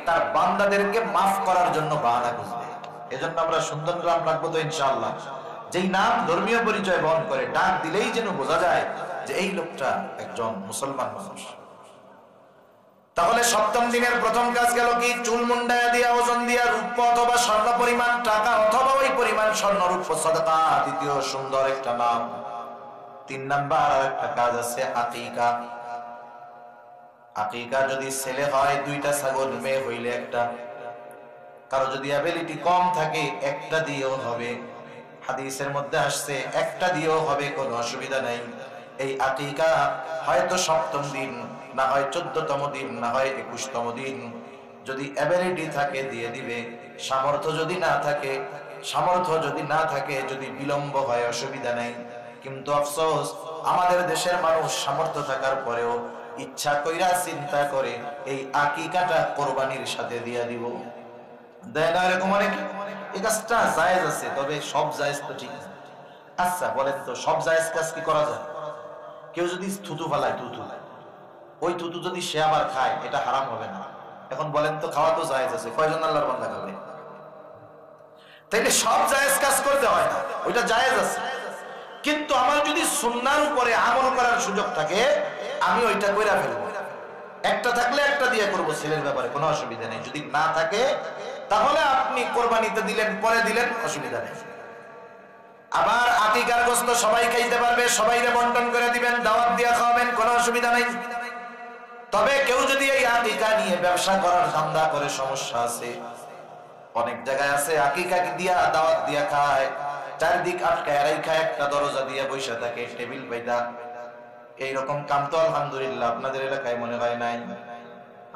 তার বান্দাদেরকে মাফ করার জন্য বাহানা খুঁজবে। এজন্য আমরা সুন্দর নাম রাখবো তো ইনশাআল্লাহ। যেই নাম ধর্মীয় পরিচয় বহন করে, ডাক দিলেই যেন বোঝা যায় যে এই লোকটা একজন মুসলমান মানুষ। তাহলে সপ্তম দিনের প্রথম কাজ গেল কি? চুল মুন্ডায়া দিয়া, ওজন দিয়া, রূপ অথবা স্বর্ণ পরিমাণ টাকা অথবা ওই পরিমাণ স্বর্ণ রূপ সাদাকা। দ্বিতীয় সুন্দর একটা নাম। 3 নাম্বার আর একটা কাজ আছে, আকিকা। আকিকা যদি ছেলে হয় 2টা ছাগল, মেয়ে হইলে 1টা। কারো যদি অ্যাবিলিটি কম থাকে 1টা দিয়েও হবে। হাদিসের মধ্যে আসছে 1টা দিয়েও হবে, কোনো অসুবিধা নাই। এই আকিকা হয়তো 7ম দিন, না হয় 14তম দিন, না হয় 21তম দিন। যদি অ্যাবিলিটি থাকে দিয়ে দিবে, সামর্থ্য যদি না থাকে, যদি বিলম্ব হয় অসুবিধা নাই। কিন্তু আফসোস, আমাদের দেশের মানুষ সামর্থ্য থাকার পরেও ইচ্ছা কইরা চিন্তা করে এই আকিকাটা কোরবানির সাথে দিয়া দিব। দেয় না এরকম অনেকে। এই কাজটা জায়েজ আছে, তবে সব জায়েজ তো ঠিক না। আচ্ছা বলেন তো, সব জায়েজ কাজ কি করা যায়? কেউ যদি থুতু ফালায়, ওই থুতু যদি সে আবার খায়, এটা হারাম হবে না? এখন বলেন তো, খাওয়া তো জায়েজ আছে, কয়জন আল্লাহর বান্দা খাবে? তাইলে সব জায়েজ কাজ করতে হয় না, ওইটা জায়েজ আছে। কিন্তু আমার যদি সুন্নাহর উপরে আমল করার সুযোগ থাকে, আমি ওইটা কইরা ফেলবো। 1টা থাকলে 1টা দিয়ে করবো, ছেলের ব্যাপারে কোনো অসুবিধা নেই। যদি না থাকে তাহলে আপনি কোরবানিতে দিলেন, পরে দিলেন, অসুবিধা নেই। আবার আকিকার গোশত সবাই খাইতে পারবে, সবাইরে বন্টন করে দিবেন, দাওয়াত দিয়ে খাওয়াবেন, কোনো অসুবিধা নেই। তবে কেউ যদি এই আকিকা নিয়ে ব্যবসা করার ধান্দা করে, সমস্যা আছে। অনেক জায়গায় আছে আকিকা দিয়া দাওয়াত দিয়া খায়, চারদিক আটকায় রাইখায়, একটা দরজা দিয়ে বসে থাকে, টেবিল পাইতা। এইরকম কাম তো আলহামদুলিল্লাহ আপনাদের এলাকায় মনে হয় নাই?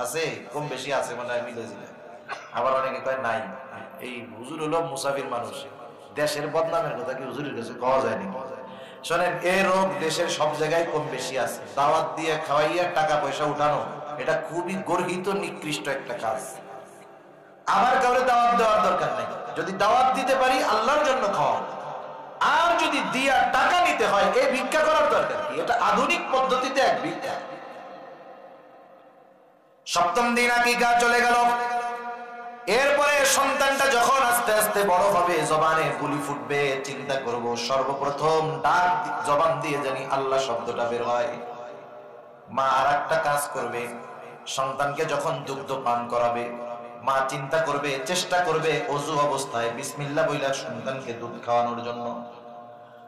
আছে, কম বেশি আছে মনে হয়, মিলেজিলে। আবার অনেকে কয় নাই। এই হুজুর হলো মুসাফির মানুষ, দেশের বদনামের কথা কি হুজুরের কাছে কওয়া যায় নাকি? শোনেন, এই রোগ দেশের সব জায়গায় কম বেশি আছে। দাওয়াত দিয়ে খাওয়াইয়া টাকা পয়সা উঠানো, এটা খুবই গর্হিত নিকৃষ্ট একটা কাজ। আমার কাউরে দাওয়াত দেওয়ার দরকার নেই। যদি দাওয়াত দিতে পারি, আল্লাহর জন্য খাওয়া। আর যদি দিয়া টাকা নিতে হয়, এই ভিক্ষা করার দরকার কি? এটা আধুনিক পদ্ধতিতে এক ভিক্ষা। 7ম দিন আকিকা চলে গেল। এরপরে সন্তানটা যখন আস্তে আস্তে বড় হবে, জবানে বুলি ফুটবে, চিন্তা করব সর্বপ্রথম ডাক জবান দিয়ে জানি আল্লাহ শব্দটা বের হয়। মা আর একটা কাজ করবে, সন্তানকে যখন দুগ্ধ পান করাবে, মা চিন্তা করবে, চেষ্টা করবে ওযু অবস্থায় বিসমিল্লাহ বইলা সন্তানকে দুধ খাওয়ানোর জন্য।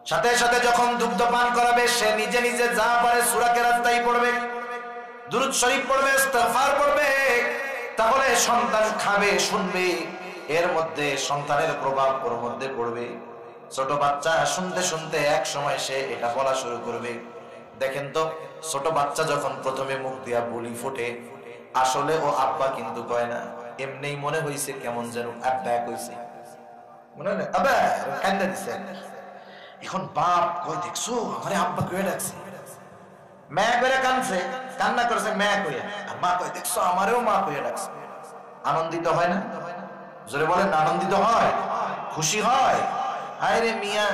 সাথে সাথে যখন দুগ্ধ পান করাবে, সে নিজে নিজে যা পারে সূরা কেরাত তাই পড়বে, দুরূদ শরীফ পড়বে, ইস্তিগফার পড়বে। তাহলে সন্তান খাবে, শুনবে, এর মধ্যে সন্তানের প্রভাব ওর মধ্যে পড়বে। ছোট বাচ্চা শুনতে শুনতে এক সময় সে এটা বলা শুরু করবে। দেখেন তো, ছোট বাচ্চা যখন প্রথমে মুখ দিয়া বলি ফোটে, আসলে ও আব্বা কিন্তু কয় না, এমনি মনে হইছে কেমন যেন আব্বা কইছে, মনে হয় আব্বা কান্না দিছে। এখন বাপ কই, দেখছো আমারে আব্বা কইয়া ডাকছে, মা করে কানছে, কান্না করেছে মা কইয়া, আর মা কই দেখছো আমারেও মা কইয়া ডাকছে। আনন্দিত হয় না? জোরে বলেন, আনন্দিত হয়, খুশি হয়। আরে মিয়া,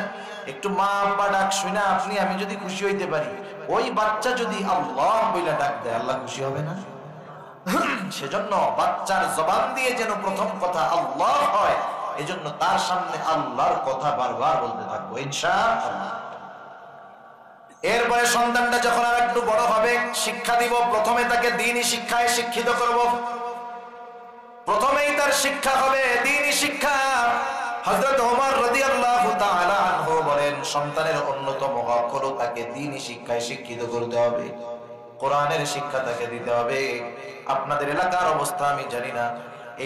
একটু মা আব্বা ডাক শুনা আপনি আমি যদি খুশি হইতে পারি, ওই বাচ্চা যদি আল্লাহ বইলা ডাক দেয়, আল্লাহ খুশি হবে না? সেজন্য বাচ্চার জবান দিয়ে যেন প্রথম কথা আল্লাহ হয়, এজন্য তার সামনে আল্লাহর কথা বারবার বলতে থাকবো ইনশাআল্লাহ। এরপরে সন্তানটা যখন আর একটু বড় হবে, শিক্ষা দিব। প্রথমে তাকে দ্বীনি শিক্ষায় শিক্ষিত করব। প্রথমেই তার শিক্ষা হবে দ্বীনি শিক্ষা। হযরত ওমর রাদিয়াল্লাহু তাআলা আনহু বলেন, সন্তানের অন্যতম হক হলো তাকে দ্বীনি শিক্ষায় শিক্ষিত করতে হবে, কোরআনের শিক্ষা তাকে দিতে হবে। আপনাদের এলাকার অবস্থা আমি জানি না,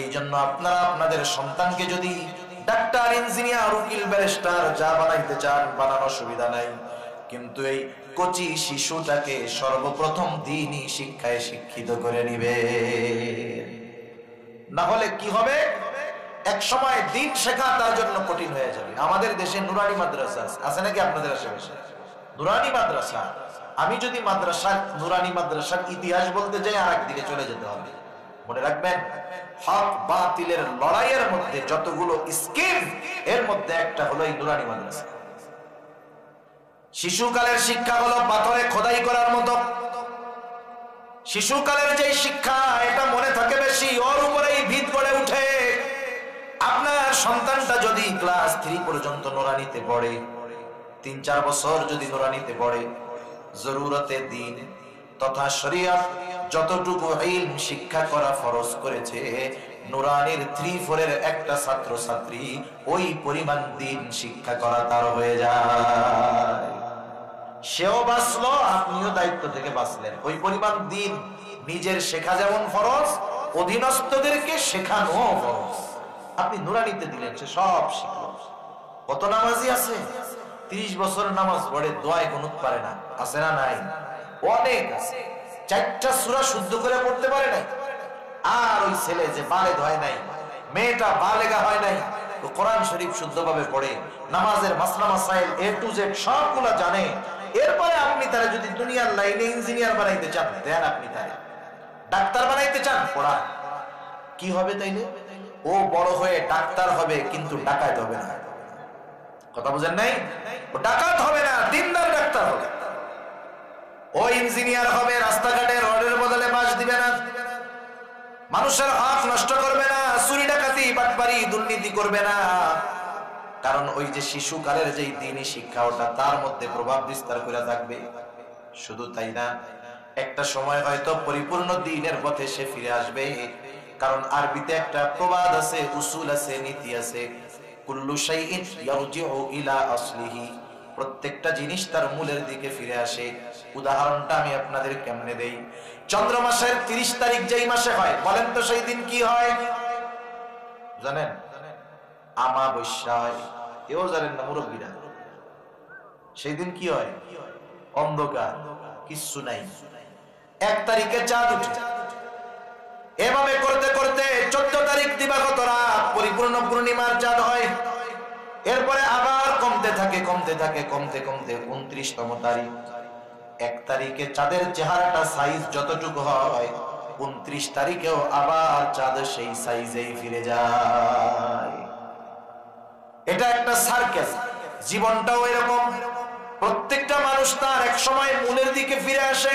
এই জন্য আপনারা আপনাদের সন্তানকে যদি ডাক্তার, ইঞ্জিনিয়ার, উকিল, ব্যারিস্টার যা বানাইতে চান বানানোর অসুবিধা নাই, কিন্তু এই কচি শিশুটাকে সর্বপ্রথম দ্বীনি শিক্ষায় শিক্ষিত করে নিবে। না হলে কি হবে, এক সময় দ্বীন শেখা তার জন্য কঠিন হয়ে যাবে। আমাদের দেশে নুরানি মাদ্রাসা আছে নাকি? আপনাদের আশেপাশে নুরানি মাদ্রাসা। আমি যদি মাদ্রাসা, নুরানি মাদ্রাসার ইতিহাস বলতে যাই, আর একদিকে চলে যেতে হবে। মনে রাখবেন, হক বাতিলের লড়াইয়ের মধ্যে যতগুলো স্কিম, এর মধ্যে একটা হলো এই নুরানি মাদ্রাসা। শিশুকালের শিক্ষা হলো পাথরে খোদাই করার মতো। শিশুকালের যে শিক্ষা, এটা মনে থাকে বেশি, ওর উপরেই ভিত গড়ে উঠে। আপনার সন্তানটা যদি ক্লাস 3 পর্যন্ত নুরানিতে পড়ে, 3-4 বছর যদি নুরানিতে পড়ে, জরুরতে দিন তথা শরীয়ত যতটুকু ইলম শিক্ষা করা ফরজ করেছে, নুরানির 3-4 এর একটা ছাত্র ছাত্রী ওই পরিমাণ দিন শিক্ষা করা তার হয়ে যায়। সেও বাঁচলো, আপনিও দায়িত্ব থেকে বাঁচলেন। ওই পরিমাণ দিন নিজের শেখা যেমন ফরজ, অধীনস্থদেরকে শেখানো ফরজ। আপনি নুরানিতে দিলেন, সে সব শিখলো। কত নামাজি আছে 30 বছর নামাজ পড়ে, দোয়ায় কুনুত পারে না, আছে না নাই? অনেক আছে, 4টা সূরা শুদ্ধ করে পড়তে পারে নাই। আর ওই ছেলে যে বালেগ হয় নাই, মেয়েটা বালেগা হয় নাই, তো কোরআন শরীফ শুদ্ধভাবে পড়ে, নামাজের মাসলা মাসাইল A to Z সবগুলা জানে। এরপরে আপনি তারা যদি দুনিয়ার লাইনে ইঞ্জিনিয়ার বানাইতে চান, দেন। আপনি তারা ডাক্তার বানাইতে চান, পড়া কি হবে তাইলে? ও বড় হয়ে ডাক্তার হবে, কিন্তু ডাকাত হবে না। কথা বুঝেন নাই? ও ডাকাত হবে না, দিনদার ডাক্তার হবে। ও ইঞ্জিনিয়ার হবে, রাস্তাঘাটে রডের বদলে বাঁশ দিবে না, মানুষের হক নষ্ট করবে না, চুরি ডাকাতি বাটপারি দুর্নীতি করবে না। কারণ ওই যে শিশুকালের যেই দ্বীনি শিক্ষা, ওটা তার মধ্যে প্রভাব বিস্তার করে থাকবে। শুধু তাই না, একটা সময় হয়তো পরিপূর্ণ দ্বীনের পথে সে ফিরে আসবে। কারণ আরবিতে একটা প্রবাদ আছে, উসুল আছে, নীতি আছে, কুল্লু শাইইন ইয়ারজিউ ইলা আসলিহি, প্রত্যেকটা জিনিস তার মূলের দিকে ফিরে আসে। উদাহরণটা আমি আপনাদের কেমনে দেই? চন্দ্র মাসের 30 তারিখ যেই মাসে হয়, বলেন তো সেই দিন কি হয় জানেন? আমাবস্যা হয়। কেউ জানেন না মুরব্বীরা? সেই দিন কি হয়? অন্ধকার, কিচ্ছু নাই। 1 তারিখে চাঁদ উঠে। এভাবে করতে করতে 14 তারিখ দিবাগত রাত পরিপূর্ণ পূর্ণিমার চাঁদ হয়। এরপরে আবার কমতে থাকে, কমতে থাকে, কমতে কমতে 29তম তারিখ। 1 তারিখে চাঁদের চেহারাটা সাইজ যতটুকু হয়, 29 তারিখেও আবার চাঁদ সেই সাইজেই ফিরে যায়। এটা একটা সার্কেল। জীবনটাও এরকম। প্রত্যেকটা মানুষ তার এক সময় মূলের দিকে ফিরে আসে।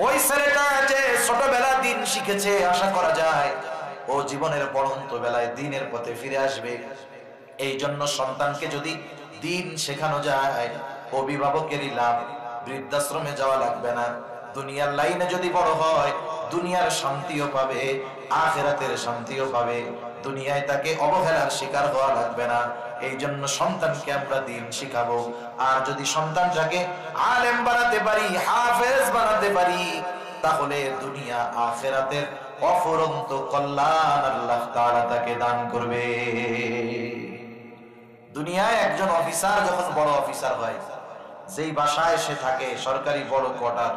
ওই ছেলেটা যে ছোটবেলা দিন শিখেছে, আশা করা যায় ও জীবনের পড়ন্ত বেলায় দিনের পথে ফিরে আসবে। এই জন্য সন্তানকে যদি দিন শেখানো যায়, অভিভাবকেরই লাভ, বৃদ্ধাশ্রমে যাওয়া লাগবে না। দুনিয়ার লাইনে যদি বড় হয়, দুনিয়ার শান্তিও পাবে, আখিরাতের শান্তিও পাবে। দুনিয়ায় তাকে অবহেলার শিকার হওয়া লাগবে না। এই জন্য সন্তানকে আমরা দিন শিখাবো। আর যদি সন্তানটাকে আলেম বানাতে পারি, হাফেজ বানাতে পারি, তাহলে দুনিয়া আখিরাতের অফুরন্ত কল্যাণ আল্লাহ তাআলা তাকে দান করবে। দুনিয়ায় একজন অফিসার যখন বড় অফিসার হয়, যেই বাসায় সে থাকে, সরকারি বড় কোয়ার্টার,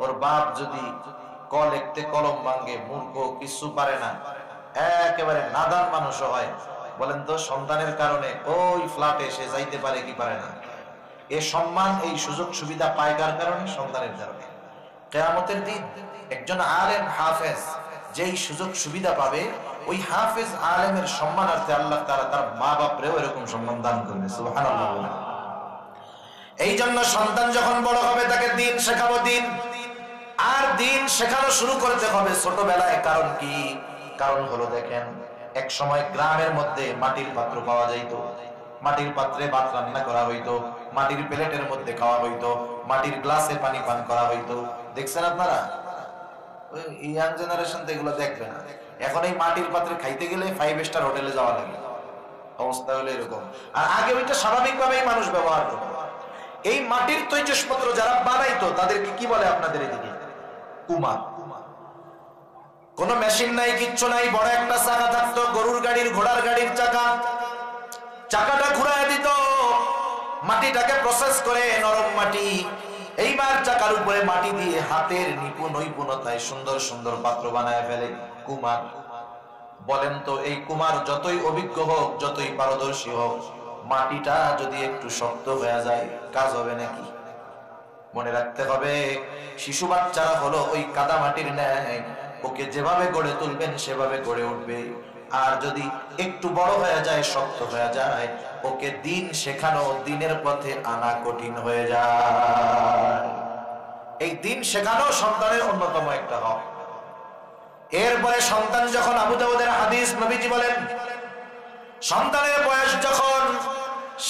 ওর বাপ যদি ক লিখতে কলম ভাঙে, মূর্খ, কিছু পারে না, একেবারে নাদান মানুষ হয়, বলেন তো সন্তানের কারণে ওই ফ্ল্যাটে সে যাইতে পারে কি পারে না? এ সম্মান, এই সুযোগ সুবিধা পায় কার কারণে? সন্তানের কারণে। কিয়ামতের দিন একজন আলেম হাফেজ যেই সুযোগ সুবিধা পাবে, ওই হাফেজ আলেমের সম্মানার্থে আল্লাহ তাআলা তার মা বাপরেও এরকম সম্মান দান করবে। সুবহানাল্লাহ। এই জন্য সন্তান যখন বড় হবে, তাকে দিন শেখাবো, দিন। আর দিন শেখানো শুরু করতে হবে ছোটবেলায়। কারণ কি? কারণ হলো, দেখেন, এক সময় গ্রামের মধ্যে মাটির পাত্র পাওয়া যাইতো, মাটির পাত্রে ভাত রান্না করা হইতো, মাটির প্লেটের মধ্যে খাওয়া হইতো, মাটির গ্লাসে পানি পান করা হইতো। দেখছেন আপনারা? ইয়াং জেনারেশন তো এগুলো দেখবে না। এখন এই মাটির পাত্রে খাইতে গেলে 5 স্টার হোটেলে যাওয়া লাগে, অবস্থা হলো এরকম। আর আগে ওইটা স্বাভাবিকভাবেই মানুষ ব্যবহার করতো। এই মাটির তৈজসপত্র যারা বানাইতো, তাদেরকে কি বলে আপনাদের এদিকে? কুমার। কোন মেশিন নাই, কিচ্ছু নাই, বড় একটা চাকা থাকতো, গরুর গাড়ির, ঘোড়ার গাড়ির চাকা। চাকাটা ঘুরায় দিত, মাটিটাকে প্রসেস করে, নরম মাটি। এইবার চাকার উপরে মাটি দিয়ে হাতের নৈপুণতায় সুন্দর সুন্দর পাত্র বানায় ফেলে কুমার। বলেন তো, এই কুমার যতই অভিজ্ঞ হোক, যতই পারদর্শী হোক, মাটিটা যদি একটু শক্ত হয়ে যায়, কাজ হবে নাকি? মনে রাখতে হবে, শিশু বাচ্চারা হলো ওই কাদা মাটির ন্যায়, ওকে যেভাবে গড়ে তুলবেন সেভাবে গড়ে উঠবে। আর যদি একটু বড় হয়ে যায়, শক্ত হয়ে যায়, ওকে দিন শেখানো, দিনের পথে আনা কঠিন হয়ে যায়। এই দিন শেখানো সন্তানের অন্যতম একটা হক। এরপরে সন্তান যখন, আবু দাউদের হাদিস, নবীজি বলেন, সন্তানের বয়স যখন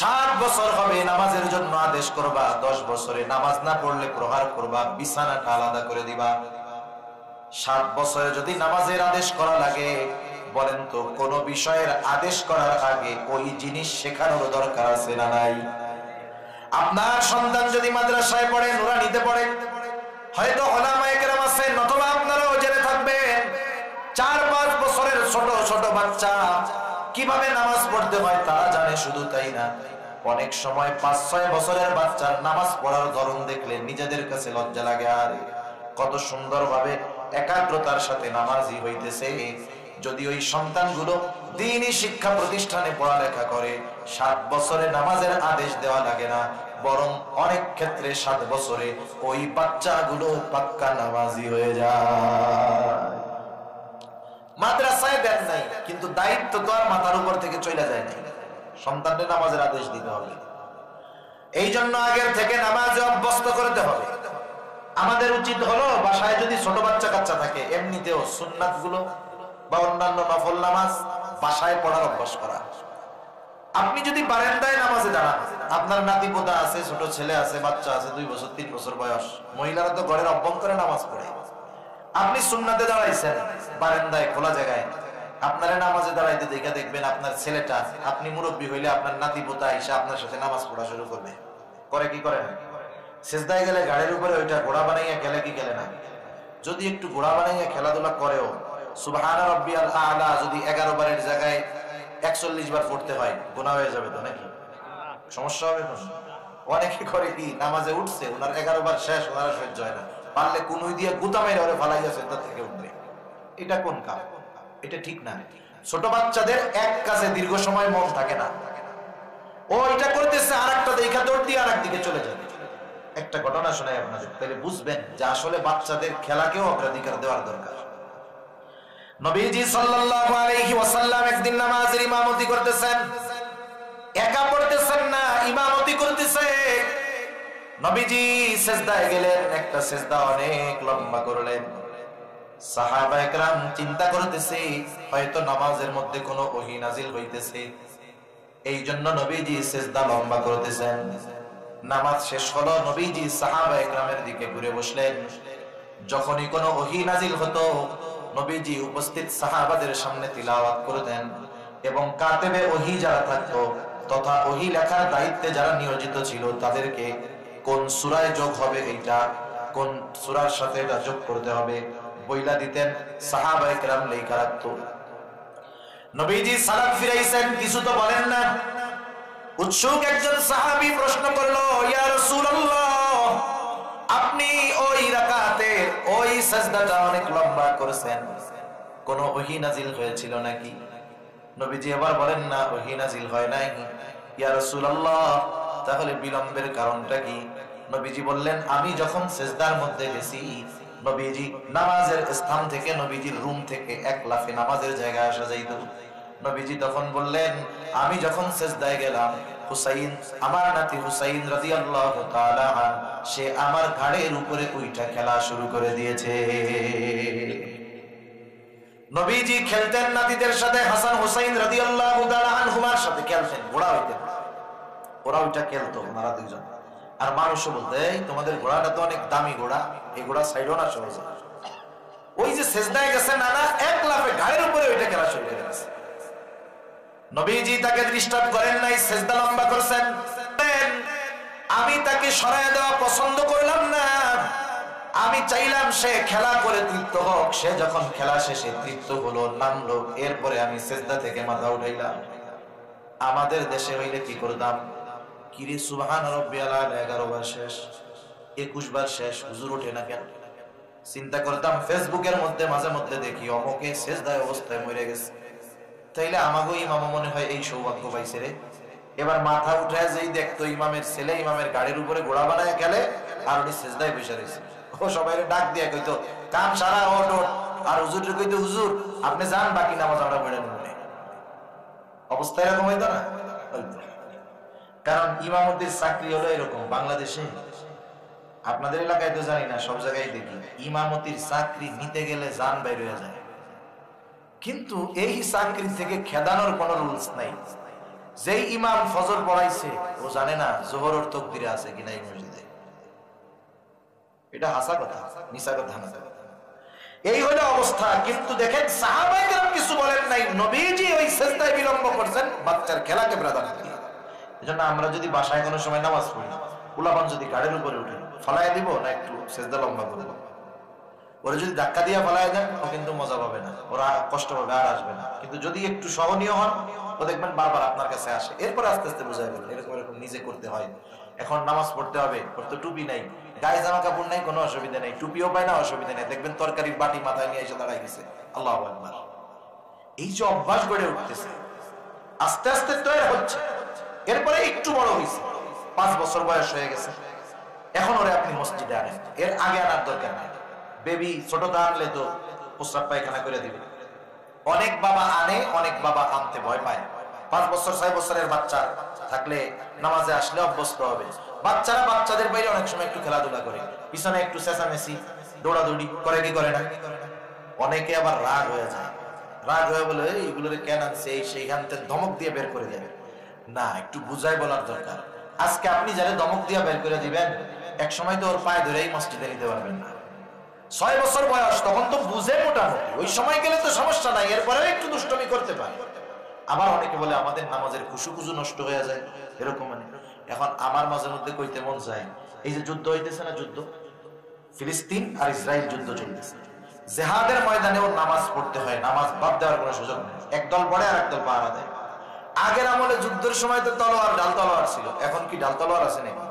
7 বছর হবে নামাজের জন্য আদেশ করবা, 10 বছরে নামাজ না পড়লে প্রহার করবা, বিছানাটা আলাদা করে দিবা। 7 বছরে যদি নামাজের আদেশ করা লাগে, বলেন তো কোন বিষয়ের আদেশ করার আগে ওই জিনিস শেখানোর দরকার আছে না নাই? আপনার সন্তান যদি মাদ্রাসায় পড়ে, নুরানিতে পড়ে, হয়তো ওলামায়ে কেরাম আছেন, অথবা আপনারাও জেনে থাকবেন 4-5 বছরের ছোট ছোট বাচ্চা কিভাবে নামাজ পড়তে হয় তারা জানে। শুধু তাই না, অনেক সময় 5-6 বছরের বাচ্চার নামাজ পড়ার ধরন দেখলে নিজেদের কাছে লজ্জা লাগে। আর কত সুন্দরভাবে একাগ্রতার সাথে নামাজি হইতেছে। যদি ওই সন্তানগুলো দ্বীনি শিক্ষা প্রতিষ্ঠানে পড়ালেখা করে, 7 বছরে নামাজের আদেশ দেওয়া লাগে না, বরং অনেক ক্ষেত্রে 7 বছরে ওই বাচ্চাগুলো পাক্কা নামাজি হয়ে যায়। মাদ্রাসায় দেন নাই, কিন্তু দায়িত্ব তো আর মাথার উপর থেকে চলে যায় না, সন্তানদের নামাজের আদেশ দিতে হবে। এই জন্য আগের থেকে নামাজে অভ্যস্ত করতে হবে। আমাদের উচিত হলো বাসায় যদি ছোট বাচ্চা কাচ্চা থাকে, এমনিতেও সুন্নাত গুলো বা অন্যান্য নফল নামাজ বাসায় পড়ার অভ্যাস করা। আপনি যদি বারান্দায় নামাজে দাঁড়ান, আপনার নাতি পোতা আছে, ছোট ছেলে আছে, বাচ্চা আছে 2 বছর 3 বছর বয়স, মহিলারা তো ঘরের অভ্যন্তরে নামাজ পড়ে, আপনি সুন্নাতে দাঁড়াইছেন বারান্দায় খোলা জায়গায়, আপনারা নামাজে দাঁড়াইতে দেখে দেখবেন আপনার ছেলেটা, আপনি মুরব্বী হইলে আপনার নাতি পোতা এসে আপনার সাথে নামাজ পড়া শুরু করবে। করে কি করে না? সিজদায় গেলে গাড়ির উপরে ওইটা ঘোড়া বানাইয়া খেলে কি খেলে না? যদি একটু ঘোড়া বানাইয়া খেলাধুলা করেও, সুবহানা রাব্বিয়াল আ'লা যদি 11 বারের জায়গায় 41 বার পড়তে হয়, গুনাহ হয়ে যাবে তো নাকি? সমস্যা হবে না? অনেকে করে কি, নামাজে উঠছে, ওনার 11 বার শেষ, ওনার সহ্য হয় না, পারলে কুনুই দিয়ে গুতা মেরে ওরে ফালাইয়া সেটা থেকে উঠবে। এটা কোন কাজ? এটা ঠিক না। ছোট বাচ্চাদের এক কাজে দীর্ঘ সময় মন থাকে না, ও এটা করতেছে আরেকটা দেখা দৌড় দিয়ে আরেক দিকে চলে যাবে। একটা ঘটনা শোনাই আপনাদের, তাহলে বুঝবেন যে আসলে বাচ্চাদের খেলাকেও অগ্রাধিকার দেওয়ার দরকার। নবীজি সাল্লাল্লাহু আলাইহি ওয়াসাল্লাম একদিন নামাজের ইমামতি করতেছেন, একা পড়তেছেন না, ইমামতি করতেছে। নবীজি সিজদায় গেলেন, একটা সিজদা অনেক লম্বা করলেন। সাহাবায়ে কেরাম চিন্তা করতেছে হয়তো নামাজের মধ্যে কোনো ওহী নাজিল হইতেছে, এই জন্য নবীজি সিজদা লম্বা করতেছেন। নামাজ শেষ হলো, নবীজি সাহাবায়ে কেরামের দিকে ঘুরে বসলেন। যখনই কোনো ওহী নাজিল হতো, নবীজি উপস্থিত সাহাবাদের সামনে তিলাওয়াত করতেন, এবং কাতেবে ওহী যারা থাকতো তথা ওহী লেখার দায়িত্বে যারা নিয়োজিত ছিল তাদেরকে কোন সূরায় যোগ হবে, এইটা কোন সূরার সাথে এটা যোগ করতে হবে বইলা দিতেন। সাহাবায়ে কেরাম লেখা রাখতো। নবীজি সালাম ফিরাইছেন, কিছু তো বলেন না। উৎসুক একজন সাহাবী প্রশ্ন করলো, ইয়া রাসূলুল্লাহ, আপনি ওই রাকাতে ওই সিজদাটা অনেক লম্বা করেছেন, কোন ওহী নাজিল হয়েছিল নাকি? নবীজি আবার বলেন, না, ওহী নাজিল হয় নাই। ইয়া রাসূলুল্লাহ, তাহলে বিলম্বের কারণটা কি? নবীজি বললেন, আমি যখন সিজদার মধ্যে গেছি, নবীজি নামাজের স্থান থেকে, নবীজির রুম থেকে এক লাফে নামাজের জায়গায় আসা যাইত। নবীজি তখন বললেন, আমি যখন সিজদায় গেলাম, হুসাইন, আমার নাতি হুসাইন রাদিয়াল্লাহু তাআলা সে আমার ঘাড়ের উপরে উইঠা খেলা শুরু করে দিয়েছে। নবীজি খেলতেন নাতিদের সাথে, হাসান হুসাইন রাদিয়াল্লাহু তাআলা আনহুমার সাথে খেলতেন, ঘোড়া হইতেন, ওরা ওইটা খেলতো ওনারা দুইজন। আর মানুষ বলতে, তোমাদের ঘোড়াটা তো অনেক দামি ঘোড়া, এই ঘোড়া সাইডও না সহজ। ওই যে সিজদায় গেছে নানা, এক লাফে ঘাড়ের উপরে ওইটা খেলা শুরু করে দিয়েছে। নবীজি তাকে ডিস্টার্ব করেন নাই, সিজদা লম্বা করছেন। আমি তাকে সরায় দেওয়া পছন্দ করলাম না, আমি চাইলাম সে খেলা করে তৃপ্ত হোক। সে যখন খেলা শেষে তৃপ্ত হলো, নামলো, এরপরে আমি সিজদা থেকে মাথা উঠাইলাম। আমাদের দেশে হইলে কি করতাম, কিরে সুবহান রাব্বিয়াল আ'লা 11 বার শেষ, 21 বার শেষ, হুজুর ওঠে না কেন? চিন্তা করতাম, ফেসবুকের মধ্যে মাঝে মধ্যে দেখি অমুকে সিজদায় অবস্থায় মরে গেছে, তাইলে আমাগো ইমাম মনে হয় এই সৌভাগ্য পাইছে রে। এবার মাথা উঠায় যেই দেখতো ইমামের ছেলে ইমামের গাড়ির উপরে ঘোড়া বানায় গেলে, আর উনি সিজদায় বসে রয়েছে, ও সবাই ডাক দিয়ে কইতো, কাম সারা ওঠ ওঠ। আর হুজুর কইতো, হুজুর আপনি যান, বাকি নামাজ আমরা পড়ে নেব। অবস্থা এরকম হইতো না? কারণ ইমামতির চাকরি হলো এরকম বাংলাদেশে, আপনাদের এলাকায় তো জানি না, সব জায়গায় দেখি ইমামতির চাকরি নিতে গেলে জান বাইর হয়ে যায়। কিন্তু এই চাকরি থেকে খেদানোর কোনো রুলস নাই। যেই ইমাম ফজর পড়াইছে ও জানে না জোহরের তাকবীরে আছে কিনা এই মসজিদে। এটা হাসা কথা, মিছা কথা না। এই হলো অবস্থা। কিন্তু দেখেন সাহাবায়ে কেরাম কিছু বলেন নাই, নবীজি ওই সিজদায় বিলম্ব করছেন বাচ্চার খেলাকে প্রাধান্য দিয়ে। এজন্য আমরা যদি বাসায় কোনো সময় নামাজ পড়ি, পোলাপান যদি গাড়ির উপরে উঠে ফলাইয়া দিব না একটু সিজদা লম্বা করব, ওরা যদি ধাক্কা দিয়ে ফলাইয়া দেন ও কিন্তু মজা পাবে না, ওরা কষ্ট পাবে, আর আসবে না। কিন্তু যদি একটু সহনীয় হন ও দেখবেন বারবার আপনার কাছে আসে। এরপর আস্তে আস্তে বুঝাই বলবেন এরকম এরকম নিজে করতে হয়। এখন নামাজ পড়তে হবে, ওর তো টুপি নাই, গায়ে জামা কাপড় নাই, কোনো অসুবিধা নেই, টুপিও পায় না, অসুবিধা নেই। দেখবেন তরকারির বাটি মাথায় নিয়ে এসে দাঁড়াই গেছে। আল্লাহু আকবার। এই যে অভ্যাস গড়ে উঠতেছে, আস্তে আস্তে তৈরি হচ্ছে। এরপরে একটু বড় হয়েছে, 5 বছর বয়স হয়ে গেছে, এখন ওরে আপনি মসজিদে আনেন। এর আগে আনার দরকার নেই। বেবি ছোটটা আনলে তো প্রস্রাব পায়খানা করে দিবে। অনেক বাবা আনে, অনেক বাবা আনতে ভয় পায়। 5 বছর 6 বছরের বাচ্চা থাকলে নামাজে আসলে অভ্যস্ত হবে। বাচ্চারা বাচ্চাদের বাইরে অনেক সময় একটু খেলাধুলা করে, পিছনে একটু চেঁচামেচি দৌড়াদৌড়ি করে, কি করে না? অনেকে আবার রাগ হয়ে যায়, রাগ হয়ে বলে এইগুলোরে কেন আনছে, এই সেইখান থেকে ধমক দিয়ে বের করে দেবে। না, একটু বুঝাই বলার দরকার। আজকে আপনি যারা ধমক দিয়ে বের করে দিবেন, এক সময় তো ওর পায়ে ধরেই মসজিদে নিতে পারবেন না। 6 বছর বয়স, তখন তো বুঝে মোটামুটি, ওই সময় গেলে তো সমস্যা নাই, এরপরেও একটু দুষ্টমি করতে পারে। আবার অনেকে বলে আমাদের নামাজের খুশু নষ্ট হয়ে যায়, এরকম মানে। এখন আমার মাঝে মধ্যে কইতে মন যায়, এই যে যুদ্ধ হইতেছে না, যুদ্ধ ফিলিস্তিন আর ইসরায়েল যুদ্ধ চলতেছে, জিহাদের ময়দানেও নামাজ পড়তে হয়, নামাজ বাদ দেওয়ার কোনো সুযোগ নেই। একদল পড়ে আর একদল পাহারা দেয়। আগের আমলে যুদ্ধের সময় তো তলোয়ার, ডাল তলোয়ার ছিল, এখন কি ডাল তলোয়ার আছে নাকি?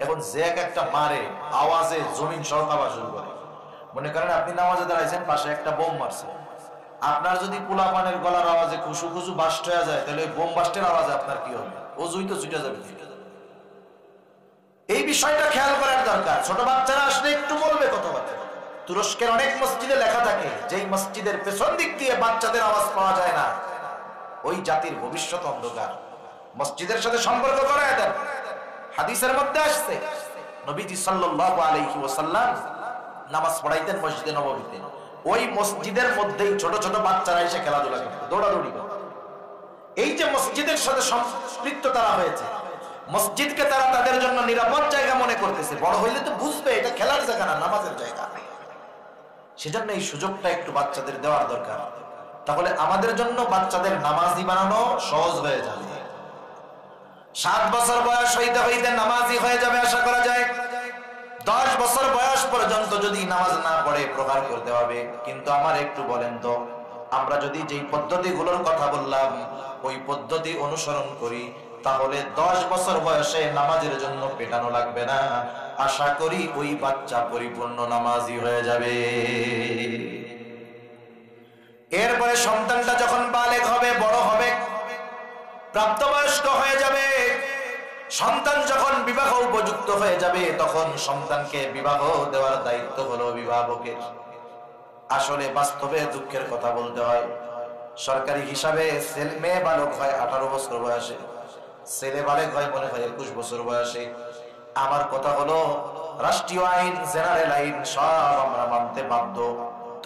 এখন যে একটা মারে, আওয়াজে জমিন সরকাবা শুরু করে। মনে করেন আপনি নামাজে দাঁড়াইছেন, পাশে একটা বোম মারছে, আপনার যদি পোলাপানের গলার আওয়াজে খুশু বাস্ট হয়ে যায়, তাহলে বোম বাস্টের আওয়াজে আপনার কি হবে? ওজুই তো ছুটে যাবে। এই বিষয়টা খেয়াল করার দরকার। ছোট বাচ্চারা আসলে একটু বলবে কথাবার্তা। তুরস্কের অনেক মসজিদে লেখা থাকে, যেই মসজিদের পেছন দিক দিয়ে বাচ্চাদের আওয়াজ পাওয়া যায় না, ওই জাতির ভবিষ্যৎ অন্ধকার। মসজিদের সাথে সম্পর্ক করায় দেন। হাদিসের মধ্যে আসছে নবীজি সাল্লাল্লাহু আলাইহি ওয়াসাল্লাম নামাজ পড়াইতেন মসজিদে নববীতে। ওই মসজিদের মধ্যেই ছোট ছোট বাচ্চারা এসে খেলাধুলা করত, দৌড়াদৌড়ি করত। এই যে মসজিদের সাথে সম্পৃক্ত তারা হয়েছে, মসজিদকে তারা তাদের জন্য নিরাপদ জায়গা মনে করতেছে। বড় হইলে তো বুঝবে এটা খেলার জায়গা না, নামাজের জায়গা। সেজন্য এই সুযোগটা একটু বাচ্চাদের দেওয়ার দরকার। তাহলে আমাদের জন্য বাচ্চাদের নামাজি বানানো সহজ হয়ে যাবে। 7 বছর বয়স হইতে হইতে নামাজি হয়ে যাবে আশা করা যায়। 10 বছর বয়স পর্যন্ত যদি নামাজ না পড়ে প্রহার করতে হবে। কিন্তু আমার একটু বলেন তো, আমরা যদি যেই পদ্ধতিগুলোর কথা বললাম ওই পদ্ধতি অনুসরণ করি, তাহলে 10 বছর বয়সে নামাজের জন্য পেটানো লাগবে না। আশা করি ওই বাচ্চা পরিপূর্ণ নামাজি হয়ে যাবে। এরপরে সন্তানটা যখন বালেগ হবে, বড় হবে, প্রাপ্তবয়স্ক হয়ে যাবে, সন্তান যখন বিবাহ উপযুক্ত হয়ে যাবে, তখন সন্তানকে বিবাহ দেওয়ার দায়িত্ব হলো অভিভাবকের। আসলে বাস্তবে দুঃখের কথা বলতে হয়, সরকারি হিসাবে মেয়ে বালক হয় 18 বছর বয়সে, ছেলে বালক হয় মনে হয় 21 বছর বয়সে। আমার কথা হলো রাষ্ট্রীয় আইন, জেনারেল আইন সব আমরা মানতে বাধ্য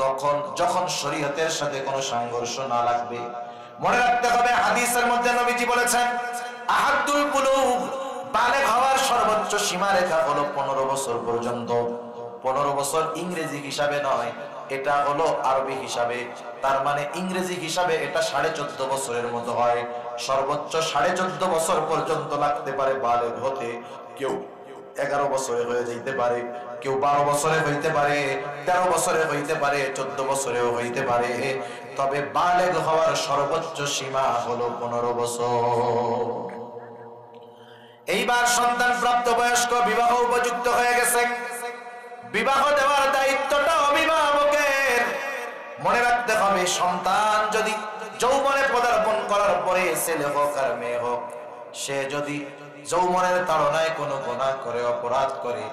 তখন যখন শরীয়তের সাথে কোনো সংঘর্ষ না লাগবে। মনে রাখতে হবে হাদিসের মধ্যে নবীজি বলেছেন, আহাদুল বুলুগ, বালেগ হওয়ার সর্বোচ্চ সীমারেখা হলো 15 বছর পর্যন্ত। 15 বছর ইংরেজি হিসাবে নয়, এটা হলো আরবি হিসাবে। তার মানে ইংরেজি হিসাবে এটা 14.5 বছরের মতো হয়। সর্বোচ্চ 14.5 বছর পর্যন্ত লাগতে পারে বালেগ হতে। কেউ 11 বছরে হয়ে যেতে পারে, কেউ 12 বছরে হইতে পারে, 13 বছরে হইতে পারে, 14 বছরেও হইতে পারে। তবে বালেগ হওয়ার সর্বোচ্চ সীমা হলো 15 বছর। এইবার সন্তান প্রাপ্তবয়স্ক, বিবাহ উপযুক্ত হয়ে গেছে, বিবাহ দেওয়ার দায়িত্বটা অভিভাবকের। মনে রাখতে হবে সন্তান যদি যৌবনে পদার্পণ করার পরে, ছেলে হোক আর মেয়ে হোক, সে যদি যৌবনের তাড়নায় কোনো গুনাহ করে, অপরাধ করে,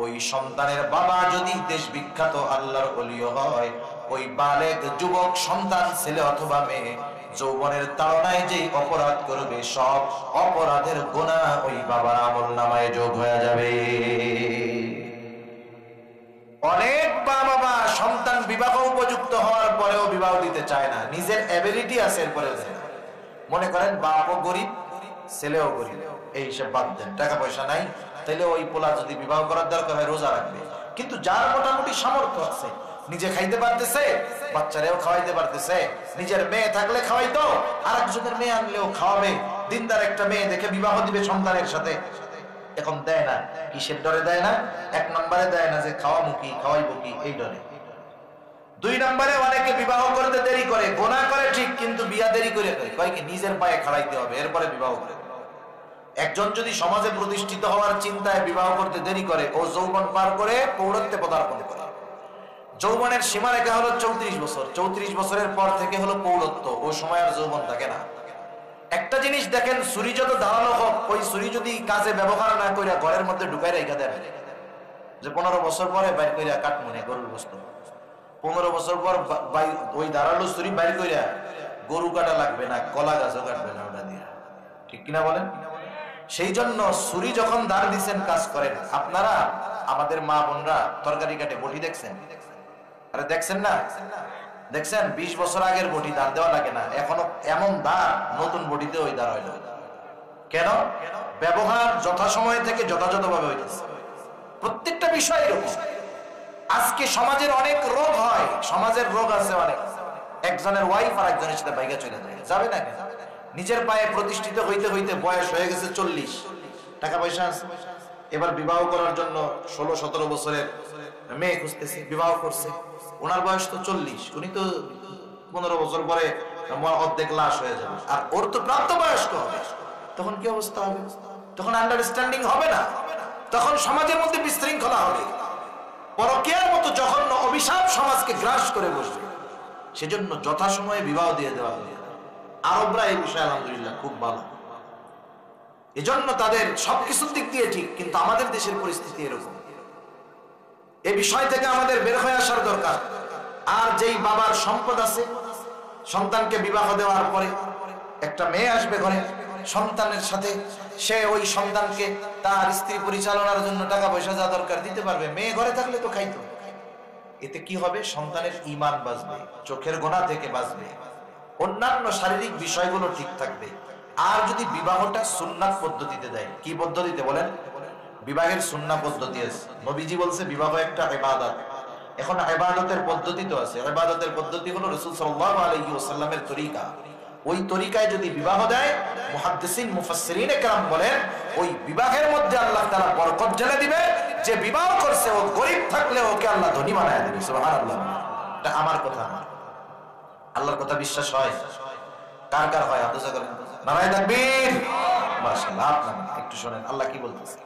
ওই সন্তানের বাবা যদি দেশ বিখ্যাত আল্লাহর ওলিও হয়, ওই বালেগ যুবক সন্তান ছেলে অথবা মেয়ে যৌবনের তাড়নায় যেই অপরাধ করবে, সব অপরাধের গুনাহ ওই বাবার আমলনামায় যোগ হয়ে যাবে। অনেক বাবা সন্তান বিবাহ উপযুক্ত হওয়ার পরেও বিবাহ দিতে চায় না, নিজের এবিলিটি আছে এরপরেও দেয় না। মনে করেন বাপও গরিব ছেলেও গরিব, এই হিসেব বাদ দেন, টাকা পয়সা নাই, তাহলে ওই পোলা যদি বিবাহ করার দরকার হয় রোজা রাখবে। কিন্তু যার মোটামুটি সামর্থ্য আছে, নিজে খাইতে পারতেছে, বাচ্চারেও খাওয়াইতে পারতেছে, নিজের মেয়ে থাকলে খাওয়াইতো, আর একজনের মেয়ে আনলেও খাওয়াবে, দিনদার একটা মেয়ে দেখে বিবাহ দিবে সন্তানের সাথে। এখন দেয় না, কিসের ডরে দেয় না? এক নম্বরে দেয় না যে খাওয়াবো কি, খাওয়াইবো কি, এই ডরে। দুই নম্বরে অনেকে বিবাহ করতে দেরি করে, গোনা করে ঠিক, কিন্তু বিয়া দেরি করে করে, কয় কি নিজের পায়ে খাড়াইতে হবে এরপরে বিবাহ করে। একজন যদি সমাজে প্রতিষ্ঠিত হওয়ার চিন্তায় বিবাহ করতে দেরি করে, ও যৌবন পার করে প্রৌঢ়ত্বে পদার্পণ করে। যৌবনের সীমারেখা হলো 34 বছর, 34 বছরের পর থেকে হলো প্রৌঢ়ত্ব, ও সময় আর যৌবন থাকে না। একটা জিনিস দেখেন, ছুরি যত ধারালো হোক, ওই ছুরি যদি কাজে ব্যবহার না করে ঘরের মধ্যে ঢুকাই রেখে দেন, যে 15 বছর পরে বাইর কইরা কাটমনে গরুর গোশত, 15 বছর পর ওই ধারালো ছুরি বাইর কইরা গরু কাটা লাগবে না, কলা গাছও কাটবে না ওটা দিয়ে, ঠিক কিনা বলেন? সেই জন্য ছুরি যখন ধার দিচ্ছেন কাজ করেন। আপনারা আমাদের মা বোনরা তরকারি কাটে বটি দেখছেন? আরে দেখছেন না? দেখছেন 20 বছর আগের বটি ধার দেওয়া লাগে না, এখনো এমন ধার নতুন বটিতে ওই ধার হইল। কেন? ব্যবহার যথাসময় থেকে যথাযথভাবে হইতেছে। প্রত্যেকটা বিষয় এরকম। আজকে সমাজের অনেক রোগ হয়, সমাজের রোগ আছে অনেক। একজনের ওয়াইফ আর একজনের সাথে বাইকে চলে যায়, যাবে না কেন? নিজের পায়ে প্রতিষ্ঠিত হইতে হইতে বয়স হয়ে গেছে 40, টাকা পয়সা আছে, এবার বিবাহ করার জন্য 16-17 বছরের মেয়ে খুঁজতেছে, বিবাহ করছে, ওনার বয়স তো 40, উনি তো 15 বছর পরে অর্ধেক লাশ হয়ে যাবে, আর ওর তো প্রাপ্তবয়স্ক হবে। তখন কি অবস্থা হবে? তখন আন্ডারস্ট্যান্ডিং হবে না, তখন সমাজের মধ্যে বিশৃঙ্খলা হবে, পরকীয়ার মতো জঘন্য অভিশাপ সমাজকে গ্রাস করে বসবে। সেজন্য যথাসময়ে বিবাহ দিয়ে দেওয়া হবে। আরবরা এই বিষয়ে আলহামদুলিল্লাহ খুব ভালো, এজন্য তাদের সবকিছুর দিক দিয়ে ঠিক। কিন্তু আমাদের দেশের পরিস্থিতি এরকম, এই বিষয় থেকে আমাদের বের হয়ে আসার দরকার। আর যেই বাবার সম্পদ আছে, সন্তানকে বিবাহ দেওয়ার পরে একটা মেয়ে আসবে ঘরে, সন্তানের সাথে সে ওই সন্তানকে তার স্ত্রী পরিচালনার জন্য টাকা পয়সা যা দরকার দিতে পারবে। মেয়ে ঘরে থাকলে তো খাইতো। এতে কি হবে? সন্তানের ঈমান বাঁচবে, চোখের গোনা থেকে বাঁচবে, অন্যান্য শারীরিক বিষয়গুলো ঠিক থাকবে। আর যদি বিবাহটা সুন্নাত পদ্ধতিতে দেয়, কি পদ্ধতিতে বলেন? বিবাহের সুন্নাহ পদ্ধতি আছে। নবীজি বলছে বিবাহ একটা ইবাদত। এখন ইবাদতের পদ্ধতি তো আছে, ইবাদতের পদ্ধতি হলো রাসূল সাল্লাল্লাহু আলাইহি ওয়াসাল্লামের তরিকা। ওই তরিকায় যদি বিবাহ দেয়, মুহাদ্দিসিন মুফাসসিরিন کرام বলেন ওই বিবাহের মধ্যে আল্লাহ তাআলা বরকত ঢেলে দিবে। যে বিবাহ করছে ও গরীব থাকলে ওকে আল্লাহ ধনী বানায় দিবে। সুবহানাল্লাহ। এটা আমার কথা না, আল্লাহর কথা বিশ্বাস হয়? কার কার হয়? আদর্শ করেন নারায়ে তাকবীর। মাশাআল্লাহ। আপনারা একটু শুনেন আল্লাহ কি বলতেছে।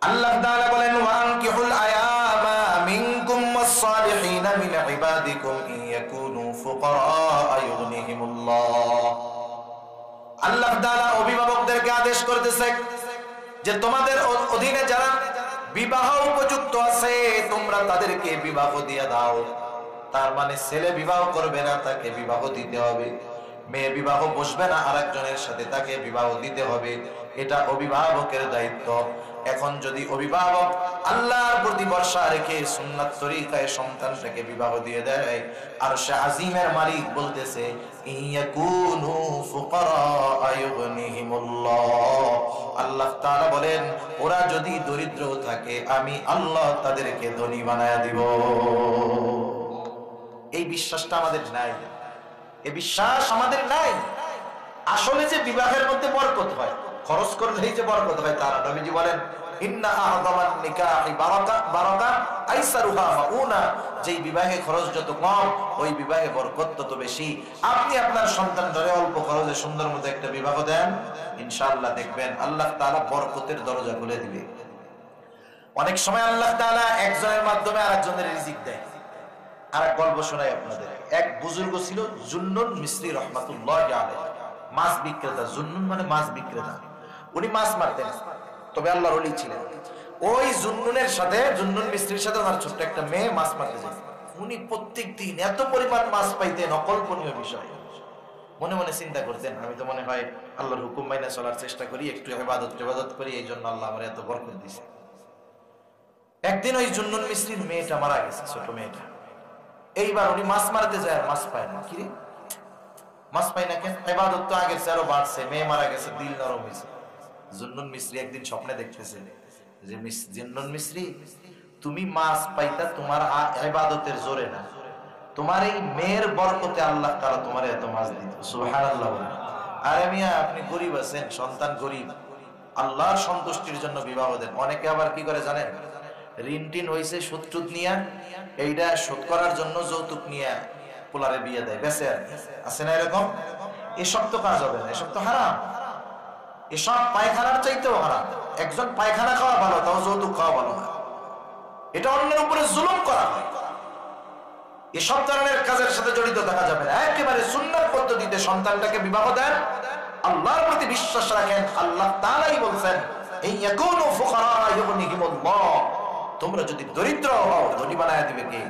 আল্লাহ তাআলা বলেন ওয়ানকিহুল আয়ামা মিনকুম ওয়াস-সালিহিনা মিন ইবাদিকুম ইয়াকুনু ফুকারা ইউগনিহিমুল্লাহ। আল্লাহ তাআলা অভিভাবকদেরকে আদেশ করতেছে যে তোমাদের অধীনে যারা বিবাহ উপযুক্ত আছে তোমরা তাদেরকে বিবাহ দিয়ে দাও। তার মানে ছেলে বিবাহ করবে না, তাকে বিবাহ দিতে হবে। মেয়ে বিবাহ বসবে না, আরেকজনের সাথে তাকে বিবাহ দিতে হবে। এটা অভিভাবকের দায়িত্ব। এখন যদি অভিভাবক আল্লাহর প্রতি ভরসা রেখে সুন্নাত তরিকায় সন্তানটাকে বিবাহ দিয়ে দেয়, আর সে আজিমের মালিক বলতেছে ইয়াকুনু ফুকারা ইউগনিহিমুল্লাহ। আল্লাহ তাআলা বলেন ওরা যদি দরিদ্র থাকে আমি আল্লাহ তাদেরকে ধনী বানায়া দিব। এই বিশ্বাসটা আমাদের নাই, এই বিশ্বাস আমাদের নাই। আসলে যে বিবাহের মধ্যে বরকত হয়, খরচ করলেই যে বরকত হয় তা না। নবীজি বলেন ইন্না আ'যামান নিকাহি বারাকা আইসারুহা মাউনা। যেই বিবাহে খরচ যত কম ওই বিবাহে বরকত তত বেশি। আপনি আপনার সন্তানদের অল্প খরচে সুন্দর মতো একটা বিবাহ দেন, ইনশাআল্লাহ দেখবেন আল্লাহ তাআলা বরকতের দরজা খুলে দিবে। অনেক সময় আল্লাহ তাআলা একজনের মাধ্যমে আরেকজনের রিজিক দেয়। আর এক গল্প শোনাই আপনাদের। এক বুজুর্গ ছিল জুন্নুন মিসরি রাহমাতুল্লাহি আলাইহি, মাছ বিক্রেতা। জুন্নুন মানে মাছ বিক্রেতা। উনি মাছ মারতেন, তবে আল্লাহর ওলি ছিলেন। ওই জুন্নুনের সাথে, জুন্নুন মিস্ত্রির সাথে ওনার ছোট্ট একটা মেয়ে মাছ মারতে যায়। উনি প্রত্যেক দিন এত পরিমাণ মাছ পাইতেন, অকল্পনীয় বিষয়। মনে মনে চিন্তা করতেন আমি তো মনে হয় আল্লাহর হুকুম মাইনে চলার চেষ্টা করি, একটু ইবাদত করি, এই জন্য আল্লাহ আমার এত বরকত দিয়েছে। একদিন ওই জুন্নুন মিস্ত্রির মেয়েটা মারা গেছে, ছোট মেয়েটা। এইবার উনি মাছ মারতে যায়, আর মাছ পায় না। কি রে, মাছ পাই না কেন? ইবাদত তো আগের চেয়ে আরো বাড়ছে, মেয়ে মারা গেছে, দিল নরম হয়েছে। জুন্নুন মিস্ত্রি একদিন স্বপ্নে দেখতেছে যে জুন্নুন মিস্ত্রি, তুমি মাছ পাইতা তোমার ইবাদতের জোরে না, তোমার এই মেয়ের বরকতে আল্লাহ তাআলা তোমারে এত মাছ দিত। সুবহানাল্লাহ। আরে মিয়া, আপনি গরিব আছেন, সন্তান গরিব, আল্লাহর সন্তুষ্টির জন্য বিবাহ দেন। অনেকে আবার কি করে জানেন, ঋণ টিন হইছে, সুদ টুদ নিয়া এইটা শোধ করার জন্য যৌতুক নিয়ে পোলারে বিয়ে দেয়, বেঁচে আছে না এরকম? এসব তো কাজ হবে না, এসব তো হারাম। এসব পায়খানার চাইতেও হারাম। একজন পায়খানা খাওয়া ভালো, তাও যৌতুক খাওয়া ভালো না। এটা অন্যের উপরে জুলুম করা হয়। এসব ধরনের কাজের সাথে জড়িত থাকা যাবে না। একেবারে সুন্নাত পদ্ধতিতে সন্তানটাকে বিবাহ দেন, আল্লাহর প্রতি বিশ্বাস রাখেন। আল্লাহ তাআলাই বলছেন, এই ইয়াকুনু ফুকারা ইউগনিহিমুল্লাহ, তোমরা যদি দরিদ্র হও ধনী বানায় দিবে কে?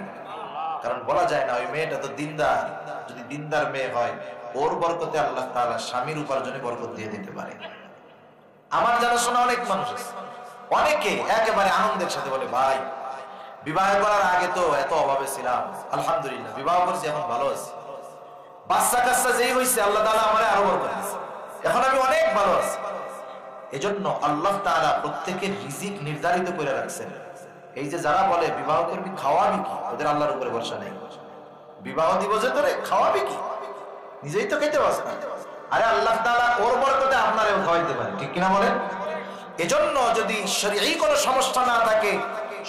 কারণ বলা যায় না, ওই মেয়েটা তো দিনদার। যদি দিনদার মেয়ে হয়, ওর বরকতে আল্লাহ তাআলা স্বামীর উপার্জনে বরকত দিয়ে দিতে পারে। আমার জানাশোনা অনেক মানুষ আছে, অনেকে একেবারে আনন্দের সাথে বলে, ভাই বিবাহ করার আগে তো এত অভাবে ছিলাম, আলহামদুলিল্লাহ বিবাহ করেছি, এখন ভালো আছি। বাচ্চা কাচ্চা যেই হয়েছে আল্লাহ তাআলা আমারে আরো বরকত দিয়েছে, এখন আমি অনেক ভালো আছি। এজন্য আল্লাহ তাআলা প্রত্যেকের রিজিক নির্ধারিত করে রাখছেন। এই যে যারা বলে বিবাহ করবি, খাওয়াবি কি, ওদের আল্লাহর উপরে ভরসা নেই। বিবাহ দিব যে তোরে, খাওয়াবি কি? নিজেই তো খেতে পারছ না। আরে আল্লাহ তাআলা ওর বরকতে আপনারেও খাওয়াইতে পারে, ঠিক কিনা বলেন? এজন্য যদি শরঈ কোনো সমস্যা না থাকে,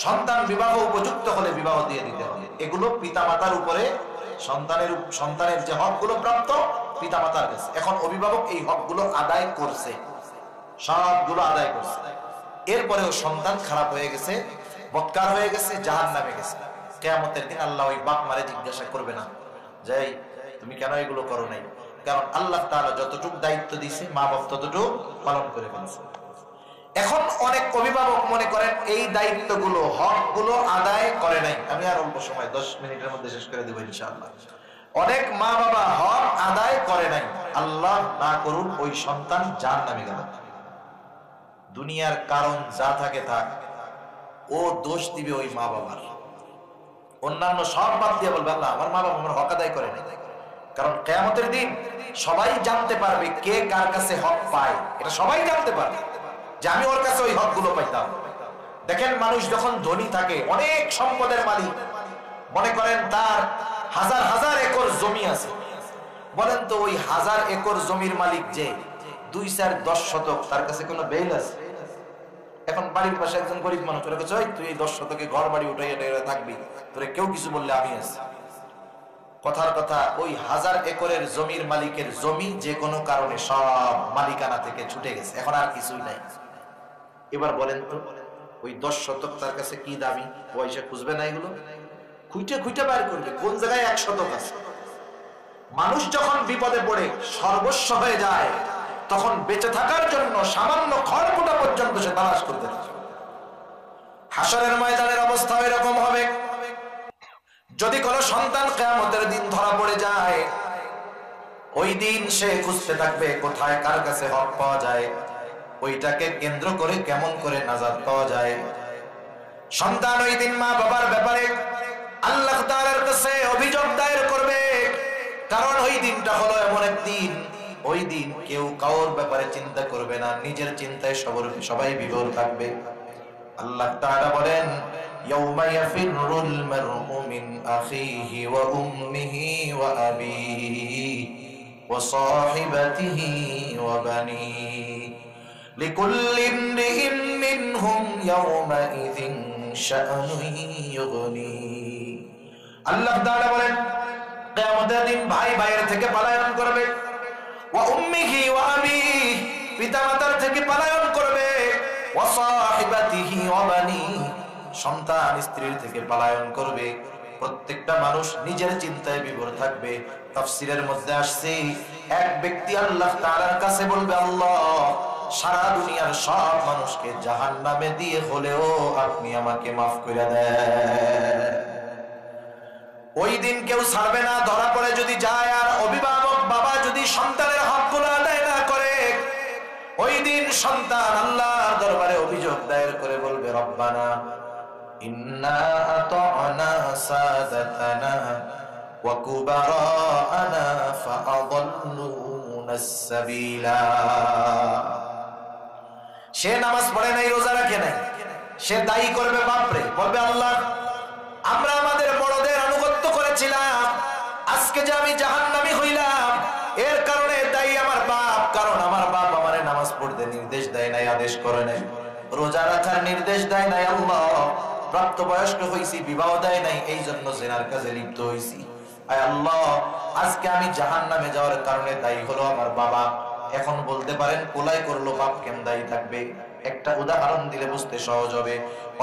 সন্তান বিবাহ উপযুক্ত হলে বিবাহ দিয়ে দিতে হবে। এগুলো পিতামাতার উপরে, সন্তানের যে হকগুলো প্রাপ্ত পিতামাতার কাছে, এখন অভিভাবক এই হকগুলো আদায় করছে, সবগুলো আদায় করছে। এরপরেও সন্তান খারাপ হয়ে গেছে, বদকার হয়ে গেছে, জাহান্নামে গেছে, কিয়ামতের দিন আল্লাহ ওই বাপ মারে জিজ্ঞাসা করবে না যে তুমি কেন এগুলো করো নাই। কারণ আল্লাহ তাআলা যতটুকু দায়িত্ব দিয়েছে, মা বাপ ততটুকু পালন করে ফেলছে। এখন অনেক অভিভাবক মনে করেন এই দায়িত্বগুলো, হকগুলো আদায় করে নাই। আমি আর অল্প সময় 10 মিনিটের মধ্যে শেষ করে দেব ইনশাআল্লাহ। অনেক মা বাবা হক আদায় করে নাই, আল্লাহ না করুন ওই সন্তান জাহান্নামে গেল। দুনিয়ার কারণ যা থাকে থাক, ও দোষ দিবে ওই মা বাবার, অন্যান্য সব বাদ দিয়ে বলবে আল্লাহ আমার মা বাবা আমার হক আদায় করে নাই। কারণ কিয়ামতের দিন সবাই জানতে পারবে কে কার কাছে হক পায়, এটা সবাই জানতে পারবে যে আমি ওর কাছে ওই হকগুলো পাইতাম। দেখেন, মানুষ যখন ধনী থাকে, অনেক সম্পদের মালিক, মনে করেন তার হাজার হাজার একর জমি আছে, বলেন তো ওই 1000 একর জমির মালিক যে 2, 4, 10 শতক, তার কাছে কোনো বেল আছে? এখন বাড়ির পাশে একজন গরিব মানুষ, ওরা কাছে তুই এই 10 শতকে ঘর বাড়ি উঠাই থাকবি, তোরে কেউ কিছু বললে আমি আছি। কথার কথা, ওই 1000 একরের জমির মালিকের জমি যে কোনো কারণে সব মালিকানা থেকে ছুটে গেছে, এখন আর কিছুই নাই। এবার বলেন তো ওই 10 শতক তার কাছে কি দামি? পয়সা খুঁজবে না, এগুলো খুঁটে খুঁটে বাইর করবে কোন জায়গায় 1 শতক আছে। মানুষ যখন বিপদে পড়ে সর্বস্ব হয়ে যায়, তখন বেঁচে থাকার জন্য সামান্য খড়কুটা পর্যন্ত সে তালাশ করতে থাকে। হাসরের ময়দানের অবস্থা এরকম হবে। যদি কোনো সন্তান কিয়ামতের দিন ধরা পড়ে যায়, ওই দিন সে খুঁজতে থাকবে কোথায় কার কাছে হক পাওয়া যায়, ওইটাকে কেন্দ্র করে কেমন করে নাজাত পাওয়া যায়। সন্তান ওই দিন মা বাবার ব্যাপারে আল্লাহ তাআলার কাছে অভিযোগ দায়ের করবে। কারণ ওই দিনটা হলো এমন এক দিন, ওই দিন কেউ কারোর ব্যাপারে চিন্তা করবে না, নিজের চিন্তায় সবাই বিভোর থাকবে। আল্লাহ তাআলা বলেন, ইয়াউমা ইয়াফিরুল মারউ মিন আখিহি ওয়া উম্মিহি ওয়া আবিহি ওয়া সাহিবাতিহি ওয়া বানিহি লিকুল্লি ইমরিইন মিনহুম ইয়াউমাইযিন শাআনুন ইউগনি। আল্লাহ তাআলা বলেন, কিয়ামতের দিন ভাই ভাইয়ের থেকে পলায়ন করবে, ওয়া উম্মিহি ওয়া আবিহি, পিতামাতার থেকে পলায়ন করবে, ওয়া সাহিবাতিহি ওয়া বানিহি, সন্তান স্ত্রীর থেকে পলায়ন করবে। প্রত্যেকটা মানুষ নিজের চিন্তায় বিভোর থাকবে। তাফসীরের মধ্যে আসছে, এক ব্যক্তি আল্লাহ তাআলার কাছে বলবে, আল্লাহ সারা দুনিয়ার সব মানুষকে জাহান্নামে দিয়ে হলেও আপনি আমাকে মাফ করে দেন। ওই দিন কেউ ছাড়বে না, ধরা পড়ে যদি যায়। আর অভিভাবক বাবা যদি সন্তানের হকগুলো আদায় না করে, ওই দিন সন্তান আল্লাহর দরবারে অভিযোগ দায়ের করে বলবে, রব্বানা ইন্না আতা'না সাদাতানা ওয়া কুবারা'না ফাআদাল্লুনা আস-সাবিলা। সে নামাজ পড়ে নাই, রোজা রাখে নাই, সে দায়ী করবে বাপরে, বলবে আল্লাহ আমরা আমাদের বড়দের আনুগত্য করেছিলাম, আজকে যে আমি জাহান্নামী হইলাম এর কারণে দায়ী আমার বাপ, কারণ আমার বাপ আমারে নামাজ পড়তে নির্দেশ দেয় নাই, আদেশ করে নাই, রোজা রাখার নির্দেশ দেয় নাই, আল্লাহ প্রাপ্তবয়স্ক হইছি, বিবাহ দেয় নাই, এই জন্য জিনার কাজে লিপ্ত হইছি। আয় আল্লাহ আজকে আমি জাহান্নামে যাওয়ার কারণে দায়ী হলো আমার বাবা। এখন বলতে পারেন কোলাই করলো, বাপ কেন দায়ী থাকবে? একটা উদাহরণ দিলে বুঝতে সহজ হবে।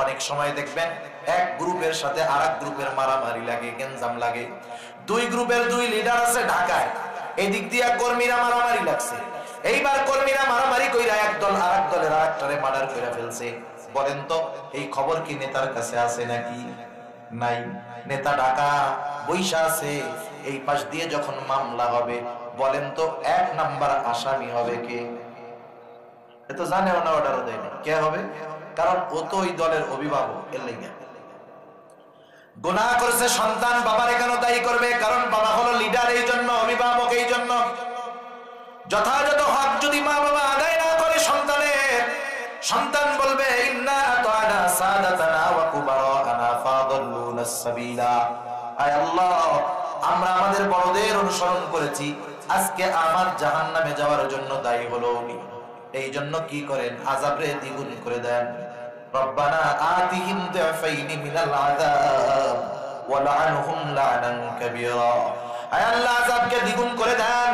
অনেক সময় দেখবেন এক গ্রুপের সাথে আরেক গ্রুপের মারামারি লাগে, গেঞ্জাম লাগে। দুই গ্রুপের দুই লিডার আছে ঢাকায়, এই দিক দিয়ে কর্মীরা মারামারি লাগছে। এইবার কর্মীরা মারামারি কইরা একদল আরেক দলের আরেকটারে মার্ডার কইরা ফেলছে। বলেন তো এই খবর কি নেতার কাছে আছে নাকি? নাই। নেতা ঢাকা বৈশা আছে, এই পাশ দিয়ে যখন মামলা হবে বলেন তো এক নাম্বার আসামি হবে কে? এ তো জানেও না, অর্ডারও দেয় না, কে হবে? কারণ ও তো ওই দলের অভিভাবক। এর লাগি গুনাহ করেছে সন্তান, বাবারে কেন দায়ী করবে? কারণ বাবা হলো লিডার, এই জন্য অভিভাবক, এই জন্য যথাযথ হক যদি মা বাবা আদায় না করে সন্তানের, সন্তান বলবে ইন্না আতা'না সাদাতানা ওয়া কুবারা'না ফাদাল্লুনা আস-সাবিলা। আয় আল্লাহ আমরা আমাদের বড়দের অনুসরণ করেছি, আজকে আমার জাহান্নামে যাওয়ার জন্য দায়ী হলো উনি। এই জন্য কি করেন? আযাবরে দ্বিগুণ করে দেন। রব্বানা আতিহিম দিফাইনি মিনাল আযাব ওয়া লা'আনহুম লা'নান কাবীরা। আয় আল্লাহ আযাবকে দ্বিগুণ করে দেন,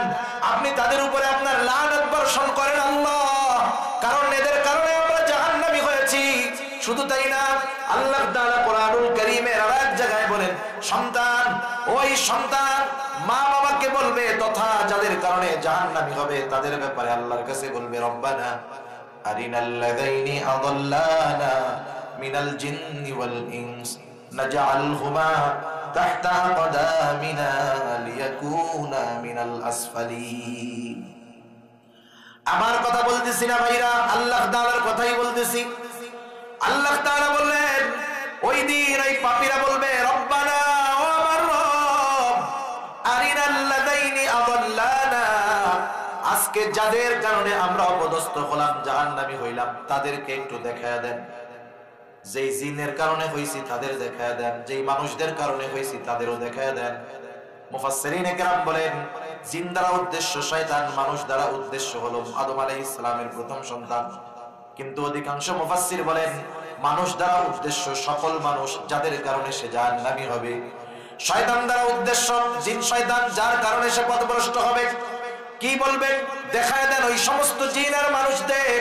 আপনি তাদের উপরে আপনার লানত বর্ষণ করেন আল্লাহ, কারণ এদের কারণে আমরা জাহান্নামী হয়েছি। শুধু তাই না, আল্লাহ তাআলা কোরআনুল কারীমের আরেক জায়গায় বলেন সন্তান, ওই সন্তান মা বাবাকে বলবে, তথা যাদের কারণে জাহান্নামী হবে তাদের ব্যাপারে আল্লাহর কাছে বলবে রব্বানা আরিনাল্লাযাইনি আযাল্লানা মিনাল জিন্নি ওয়াল ইনস নাজআলহুমা তাহতা আকদামিনা লিয়াকুনা মিনাল আসফালিন। আমার কথা বলতেছি না ভাইরা, আল্লাহ তাআলার কথাই বলতেছি। আল্লাহ তাআলা বললেন ওই দিন ওই পাপীরা বলবে রব্বানা, ও আমার রব, আরিনাল্লাযাইনি আযাল্লানা, আজকে যাদের কারণে আমরা অপদস্থ হলাম, জাহান্নামী হইলাম, তাদেরকে একটু দেখায়া দেন। যেই জিনের কারণে হইছি তাদের দেখায়া দেন, যেই মানুষদের কারণে হইছি তাদেরও দেখায়া দেন। মুফাসসিরিনে কেরাম বলেন জিন দ্বারা উদ্দেশ্য শয়তান, মানুষ দ্বারা উদ্দেশ্য হলো আদম আলাইহিস সালামের প্রথম সন্তান। কিন্তু অধিকাংশ মুফাসসির বলেন মানুষ দ্বারা উদ্দেশ্য সকল মানুষ যাদের কারণে সে জাহান্নামী হবে। শয়তান দ্বারা উদ্দেশ্য জিন শয়তান যার কারণে সে পথভ্রষ্ট হবে। কি বলবেন? দেখায় দেন ওই সমস্ত জিন আর মানুষদের।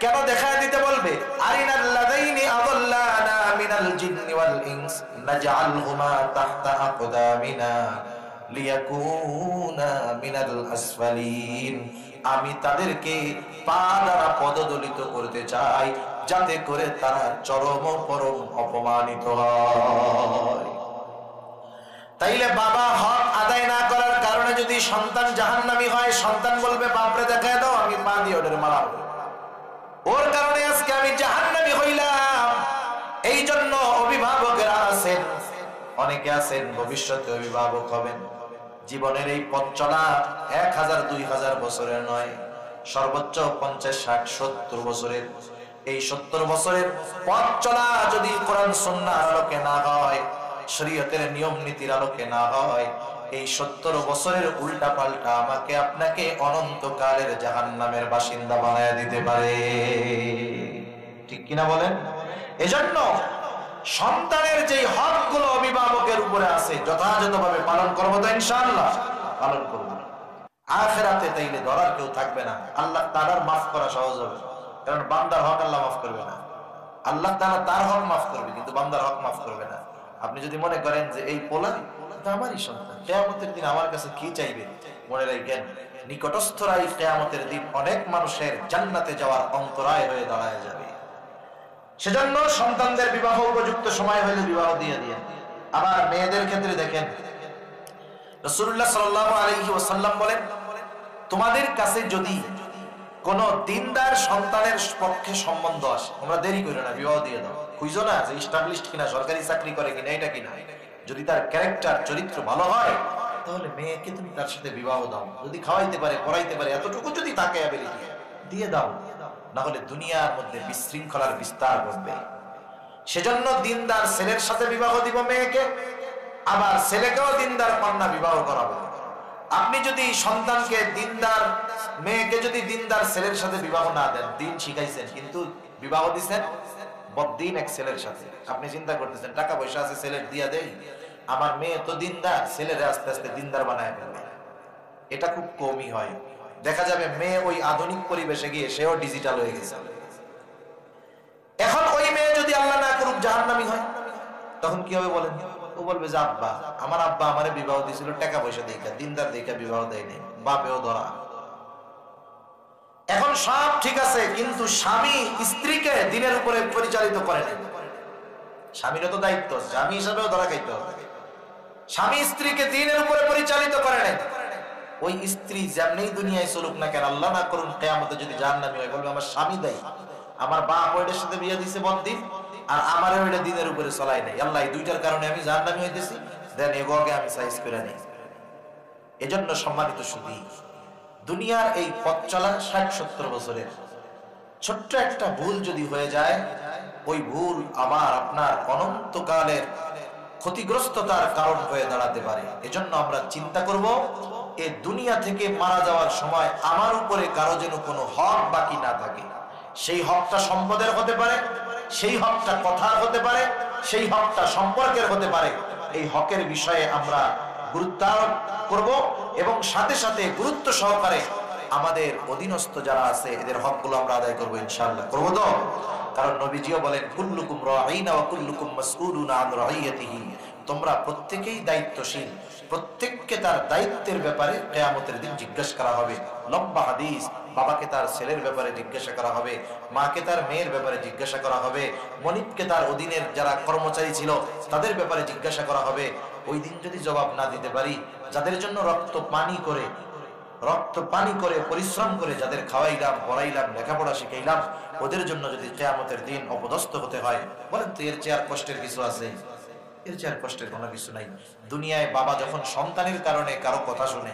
কেন দেখায় দিতে বলবে? আরিনাল্লাযাইনি আযাল্লানা মিনাল জিন্নি ওয়াল ইনস নাজআলহুমা তাহতা আকদামিনা লিয়াকুনা মিনাল আসফালিন। আমি তাদেরকে পা দ্বারা পদদলিত করতে চাই, যাতে করে তারা চরম পরম অপমানিত হয়। তাইলে বাবা হক আদায় না করার কারণে যদি সন্তান জাহান্নামী হয়, সন্তান বলবে বাপরে দেখায় দাও, আমি পা দিয়ে ওদের মারাবো, ওর কারণে আজকে আমি জাহান্নামী হইলাম। এই জন্য অভিভাবকেরা আছেন, অনেকে আছেন ভবিষ্যতে অভিভাবক হবেন। জীবনের এই পথ চলা 1000 2000 বছরের নয়, সর্বোচ্চ 50 60 70 বছরের। এই 70 বছরের পথ চলা যদি কোরআন সুন্নাহর আলোকে না হয়, শরীয়তের নিয়ম নীতির আলোকে না হয়, এই 70 বছরের উল্টা পাল্টা আমাকে আপনাকে অনন্তকালের জাহান্নামের বাসিন্দা বানায় দিতে পারে। ঠিক কিনা বলেন? এজন্য সন্তানের যে হকগুলো অভিভাবকের উপরে আছে যথাযথভাবে পালন করবো তো ইনশাআল্লাহ পালন করবো। আখিরাতে তাইলে ধরার কেউ থাকবে না। আল্লাহ তাআলার মাফ করা সহজ হবে, কারণ বান্দার হক আল্লাহ মাফ করবে না। আল্লাহ তাআলা তার হক মাফ করবে, কিন্তু বান্দার হক মাফ করবে না। আপনি যদি মনে করেন যে এই পোলা আমারই সন্তান, কিয়ামতের দিন আমার কাছে কি চাইবে, মনে রাখবেন নিকটস্থরাই কিয়ামতের দিন অনেক মানুষের জান্নাতে যাওয়ার অন্তরায় হয়ে দাঁড়ায় যাবে। সেজন্য সন্তানদের বিবাহ উপযুক্ত সময় হলে বিবাহ দিয়ে দিন। আবার মেয়েদের ক্ষেত্রে দেখেন রাসূলুল্লাহ সাল্লাল্লাহু আলাইহি ওয়াসাল্লাম বলেন, তোমাদের কাছে যদি কোন দিনদার সন্তানের পক্ষে সম্বন্ধ আসে, আমরা দেরি করি না, বিবাহ দিয়ে দাও। খুঁজো না যে এস্টাবলিশড কিনা, সরকারি চাকরি করে কিনা, এটা কিনা। যদি তার ক্যারেক্টার চরিত্র ভালো হয় তাহলে মেয়েকে তুমি তার সাথে বিবাহ দাও। যদি খাওয়াইতে পারে, পড়াইতে পারে, এতটুকু যদি তাকে অ্যাবিলিটি, দিয়ে দাও। না হলে দুনিয়ার মধ্যে বিশৃঙ্খলার বিস্তার ঘটবে। সেজন্য দিনদার ছেলের সাথে বিবাহ দিব মেয়েকে, আবার ছেলেকেও দিনদার কন্যা বিবাহ করাবো। আপনি যদি সন্তানকে দিনদার, মেয়েকে যদি দিনদার ছেলের সাথে বিবাহ না দেন, দিন শিখাইছেন কিন্তু বিবাহ দিচ্ছেন বদ্দিন এক ছেলের সাথে, আপনি চিন্তা করতেছেন টাকা পয়সা আছে ছেলের দিয়া দেই, আমার মেয়ে তো দিনদার, ছেলেরা আস্তে আস্তে দিনদার বানায় ফেলবে। এটা খুব কমই হয়। দেখা যাবে মেয়ে ওই আধুনিক পরিবেশে গিয়ে সেও ডিজিটাল হয়ে গেছে। এখন ওই মেয়ে যদি আল্লাহ না করুক জাহান্নামী হয়, তখন কি হবে বলেন? ও বলবে যে আব্বা, আমার আব্বা আমারে বিবাহ দিয়েছিল টাকা পয়সা দেখা, দিনদার দেখা বিবাহ দেয়নি, বাপেও ধরা। এখন সব ঠিক আছে, কিন্তু স্বামী স্ত্রীকে দিনের উপরে পরিচালিত করে না। স্বামীরও তো দায়িত্ব, স্বামী হিসাবেও ধরা খাইতে হবে। স্বামী স্ত্রীকে দিনের উপরে পরিচালিত করে নাই। ওই স্ত্রী যেমনি দুনিয়ায় চলুক না কেন, আল্লাহ না করুন কিয়ামতে যদি জাহান্নামী হয়, বলবে আমার স্বামী দায়ী, আমার বাপ ওইটার সাথে বিয়ে দিছে বদ্দিন, আর আমার ওইটা দিনের উপরে চলাই নাই, আল্লাহ এই দুইটার কারণে আমি জাহান্নামী হইতেছি, দেন এগোকে আমি সাইজ করে নেই। এজন্য সম্মানিত সুধী, দুনিয়ার এই পথ চলা ৬০-৭০ বছরের ছোট্ট একটা ভুল যদি হয়ে যায়, ওই ভুল আমার আপনার অনন্তকালের ক্ষতিগ্রস্ততার কারণ হয়ে দাঁড়াতে পারে। এজন্য আমরা চিন্তা করব, এই দুনিয়া থেকে মারা যাওয়ার সময় আমার উপরে কারো যেন কোনো হক বাকি না থাকে। সেই হকটা সম্পদের হতে পারে, সেই হকটা কথার হতে পারে, সেই হকটা সম্পর্কের হতে পারে। এই হকের বিষয়ে আমরা গুরুত্ব আরোপ করব এবং সাথে সাথে গুরুত্ব সহকারে আমাদের অধীনস্থ যারা আছে এদের হকগুলো আমরা আদায় করব ইনশাআল্লাহ। করব তো? কারণ নবীজিও বলেন কুল্লুকুম রাঈনা ওয়া কুল্লুকুম মাসউলুনা আন রাঈয়াতিহি, তোমরা প্রত্যেকেই দায়িত্বশীল, প্রত্যেককে তার দায়িত্বের ব্যাপারে কিয়ামতের দিন জিজ্ঞাসা করা হবে। লম্বা হাদিস, বাবাকে তার ছেলের ব্যাপারে জিজ্ঞাসা করা হবে, মাকে তার মেয়ের ব্যাপারে জিজ্ঞাসা করা হবে, মনিবকে তার অধীনের যারা কর্মচারী ছিল তাদের ব্যাপারে জিজ্ঞাসা করা হবে। ওই দিন যদি জবাব না দিতে পারি, যাদের জন্য রক্ত পানি করে পরিশ্রম করে যাদের খাওয়াইলাম, পড়াইলাম, লেখাপড়া শিখাইলাম, ওদের জন্য যদি কিয়ামতের দিন অপদস্থ হতে হয়, বলেন তো এর চেয়ে আর কষ্টের কিছু আছে? এর চেয়ে আর কষ্টের কোনো কিছু নাই। দুনিয়ায় বাবা যখন সন্তানের কারণে কারো কথা শুনে,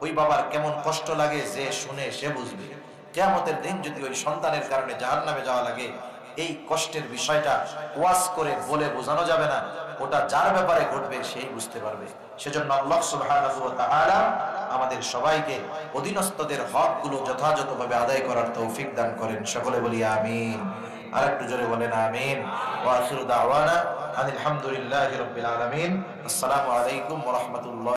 ওই বাবার কেমন কষ্ট লাগে যে শুনে সে বুঝবে। কিয়ামতের দিন যদি ওই সন্তানের কারণে জাহান্নামে যাওয়া লাগে, এই কষ্টের বিষয়টা ওয়াজ করে বলে বোঝানো যাবে না, ওটা যার ব্যাপারে ঘটবে সেই বুঝতে পারবে। সেজন্য আল্লাহ সুবহানাহু ওয়া তাআলা আমাদের সবাইকে অধীনস্থদের হকগুলো যথাযথভাবে আদায় করার তৌফিক দান করেন। সকলে বলি আমিন। আর একটু জোরে বলেন আমিন। ওয়া আখিরু দাওয়ানা আলহামদুলিল্লাহি রাব্বিল আলামিন। আসসালামু আলাইকুম ওয়া রাহমাতুল্লাহ।